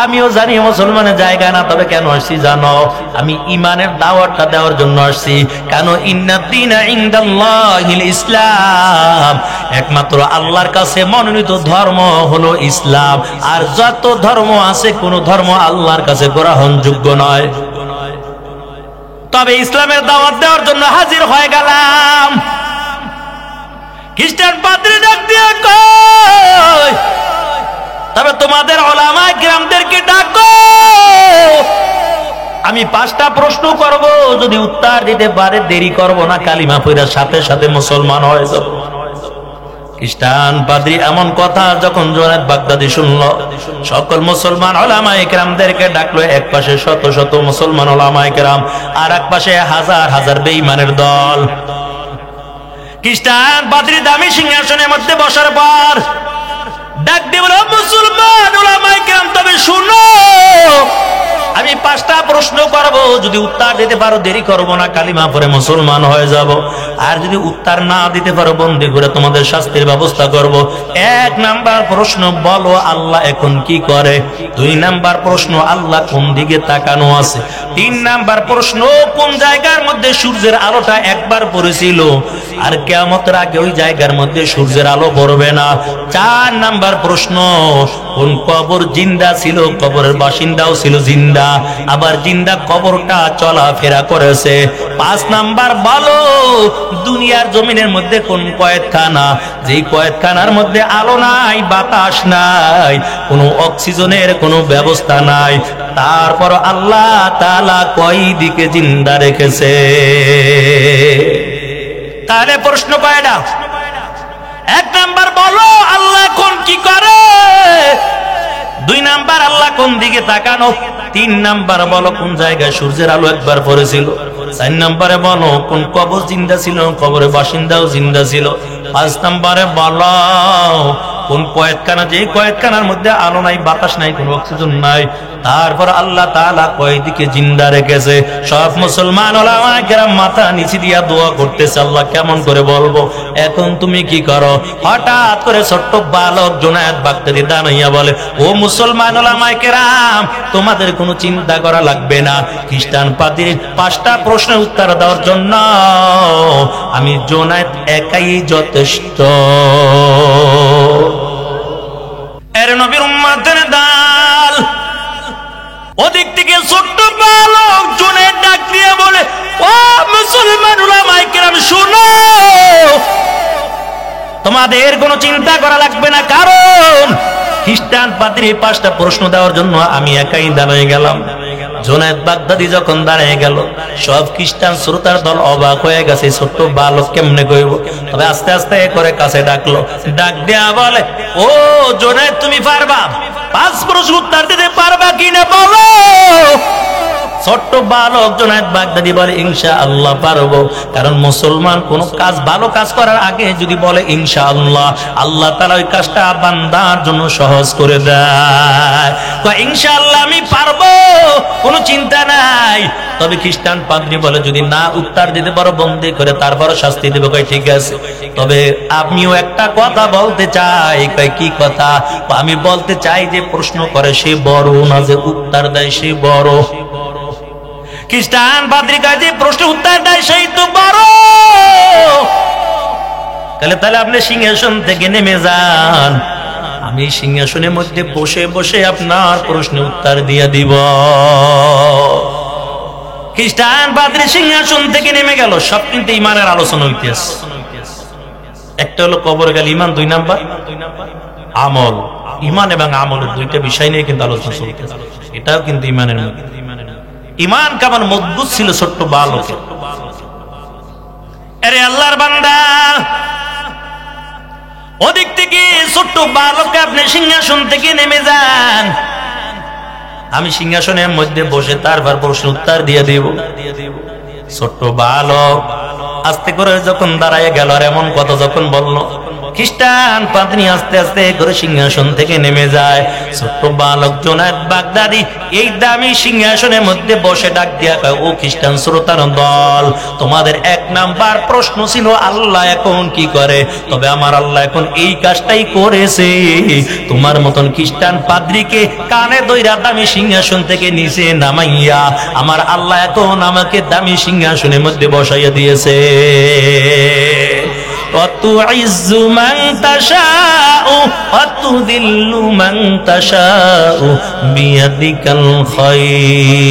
আমিও জানি মুসলমানের জায়গা না, তবে কেন আসছি জানো? আমি ইমানের দাওয়াতটা দেওয়ার জন্য আসছি। কেন? ইন্নাদ্দীনা ইনদাল্লাহিল ইসলাম, একমাত্র আল্লাহর কাছে মনোনীত ধর্ম হলো ইসলাম, আর যত ধর্ম আছে কোন ধর্ম আল্লাহর কাছে গ্রহণযোগ্য নয়। তবে ইসলামের দাওয়াত দেওয়ার জন্য হাজির হয়ে গেলাম। খ্রিস্টান পাদ্রী ডাক দিয়ে কয়, তবে তোমাদের উলামায়ে কিরামদেরকে ডাকো, আমি 5টা প্রশ্ন করব, যদি উত্তর দিতে পারে দেরি করব না, কালিমা পড়ার সাথে সাথে মুসলমান হয়ে যাব। খ্রিস্টান পাদ্রী এমন কথা যখন জুনায়েদ বাগদাদি শুনল, সকল মুসলমান উলামায়ে কিরামদেরকে ডাকলো। এক পাশে শত শত মুসলমান উলামায়ে কিরাম, আর এক পাশে হাজার হাজার বেঈমানের দল। খ্রিস্টান পাদ্রী দামি সিংহাসনের মধ্যে বসার পর ডাক দিয়ে বলে, মুসলমান উলামায়ে কিরাম, তবে শুনো, আমি 5টা প্রশ্ন করব, যদি উত্তর দিতে পারো দেরি করব না, কালিমা পড়ে মুসলমান হয়ে যাব। আর যদি উত্তর না দিতে পারো বন্দী করে তোমাদের শাস্তির ব্যবস্থা করব। 1 নাম্বার প্রশ্ন, বলো আল্লাহ এখন কি করে? 2 নাম্বার প্রশ্ন, আল্লাহ কোন দিকে তাকানো আছে? 3 নাম্বার প্রশ্ন, কোন জায়গার মধ্যে সূর্যের আলোটা একবার পড়েছিল আর কিয়ামতের আগে ওই জায়গার মধ্যে সূর্যের আলো পড়বে না? 4 নাম্বার প্রশ্ন, কোন কবর জিন্দা ছিল, কবরের বাসিন্দাও ছিল জিন্দা, আবার জিন্দা কবরটা চলাফেরা করেছে? 5 নাম্বার, বলো দুনিয়ার জমিনের মধ্যে কোন কয়েদখানা, যেই কয়েদখানার মধ্যে আলো নাই, বাতাস নাই, কোনো অক্সিজেনের কোনো ব্যবস্থা নাই, তারপর আল্লাহ তাআলা কয় দিকে জিন্দা রেখেছে? তাহলে প্রশ্ন কয়টা? 1 নাম্বার, বলো আল্লাহ কোন কি করে? 2 নাম্বার, আল্লাহ কোন দিকে তাকানো? 3 নাম্বার, বলো কোন জায়গায় সূর্যের আলো একবার পড়েছিল? 4 নাম্বারে বলো কোন কবর জিন্দা ছিল, কবরের বাসিন্দাও জিন্দা ছিল? 5 নাম্বারে বলো কোন কয়েদখানা, যে কয়েদখানার মধ্যে আলো নাই, বাতাস নাই, কোনো অক্সিজেন নাই, তারপর আল্লাহ তাআলা কয় দিকে জিন্দা রেখেছে? সব মুসলমান উলামায়ে কেরাম মাথা নিচে দিয়া দোয়া করতেছে, আল্লাহ কেমন করে বলবো? এখন তুমি কি করো? হঠাৎ করে ছোট্ট বালক জুনায়েদ বাগদাদি দাঁড়াইয়া বলে, ও মুসলমান উলামায়ে কেরাম, তোমাদের কোনো চিন্তা করা লাগবে না। খ্রিস্টান পাদ্রীর 5টা প্রশ্নের উত্তর দেওয়ার জন্য আমি জুনায়েদ একাই যথেষ্ট। এর নবীর উম্মতের দল ওদিক থেকে ছোট্ট বালক জুনায়েদ ডাক দিয়ে বলে, ও মুসলমান উলামায়ে কেরাম, শুনো, তোমাদের কোনো চিন্তা করা লাগবে না, কারণ খ্রিস্টান পাদ্রী 5টা প্রশ্ন দেওয়ার জন্য আমি একাই দাঁড়িয়ে গেলাম। জুনায়েদ বাগদাদি যখন দাঁড়িয়ে গেল, সব খ্রিস্টান শ্রোতার দল অবাক হয়ে গেছে, ছোট্ট বালক কেমনে কইব? তবে আস্তে আস্তে করে কাছে ডাকলো, ডাক দেয়া বলে, ও জুনায়েদ, তুমি পারবা? 5 প্রশ্ন উত্তর দিতে পারবা কিনা বলো? ছোট্ট বালক জুনায়েদ বাগদাদি বলে, ইনশাআল্লাহ পারবো। কারণ মুসলমান কোন কাজ, ভালো কাজ করার আগে যদি বলে ইনশাআল্লাহ, আল্লাহ তাআলা ওই কাজটা বান্দার জন্য সহজ করে দেয়। কয় ইনশাআল্লাহ আমি পারবো, কোনো চিন্তা নাই। তবে খ্রিস্টান পাদ্রী বলে, যদি না উত্তর দিতে পারো বন্দী করে তারপর শাস্তি দেবে। কয় ঠিক আছে, তবে আমিও একটা কথা বলতে চাই। কয় কি কথা? আমি বলতে চাই যে প্রশ্ন করে সে বড় না, যে উত্তর দেয় সে বড়। খ্রিস্টান পাদ্রী কাজে প্রশ্ন উত্তর দেয় সেই তো বড়। তাহলে আপনি সিংহাসন থেকে নেমে যান, আমি সিংহাসনের মধ্যে বসে বসে আপনার প্রশ্নের উত্তর দিয়ে দিব। খ্রিস্টান পাদ্রী সিংহাসন থেকে নেমে গেল। সব কিন্তু ইমানের আলোচনা হইতেছে। একটা হলো কবর গেল ইমান, 2 নাম্বার আমল। ইমান এবং আমলের দুইটা বিষয় নিয়ে কিন্তু আলোচনা চলতেছে, এটাও কিন্তু ইমানের মধ্যে। ইমান কেমন মজবুত ছিল ছোট্ট বালকের। আরে আল্লাহর বান্দা, ওদিক থেকে ছোট্ট বালককে আপনি সিংহাসন থেকে নেমে যান, আমি সিংহাসনের মধ্যে বসে তারপর প্রশ্ন উত্তর দিয়ে দেব। ছোট্ট বালক আস্তে করে যখন দাঁড়ায় গেল আর এমন কথা যখন বলল, খ্রিস্টান পাদ্রী আস্তে আস্তে করে সিংহাসন থেকে নেমে যায়। ছোট্ট বালক জুনায়েদ বাগদাদি এই দামি সিংহাসনের মধ্যে বসে ডাক দিয়া কয়, ও খ্রিস্টান শ্রোতার দল, তোমাদের এক নাম্বার প্রশ্ন ছিল আল্লাহ এখন কি করে, তবে আমার আল্লাহ এখন এই কাজটাই করেছে। তোমার মতন খ্রিস্টান পাদ্রীকে কানে দইরা দামি সিংহাসন থেকে নিচে নামাইয়া আমার আল্লাহ এখন আমাকে দামি সিংহাসনের মধ্যে বসাইয়া দিয়েছে। وتعز من تشاء وتذل من تشاء بيدك الخير।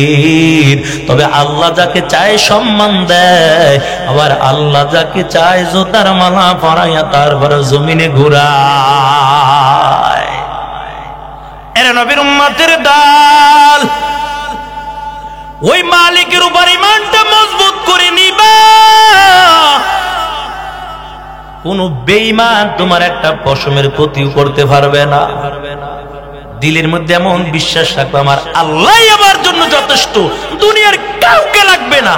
তবে আল্লাহ যাকে চায় সম্মান দেয়, আবার আল্লাহ যাকে চায় জোতার মালা পরাইয়া তারপর জমিনে ঘুরায়। এরে নবীর উম্মতের দল, ওই মালিকের উপর ঈমানটা মজবুত করে নিবা। কোন বেঈমান তোমার একটা পশমের ক্ষতিও করতে পারবে না। দিলের মধ্যে এমন বিশ্বাস রাখবে আমার আল্লাহই আমার জন্য যথেষ্ট, দুনিয়ার কাউকে লাগবে না।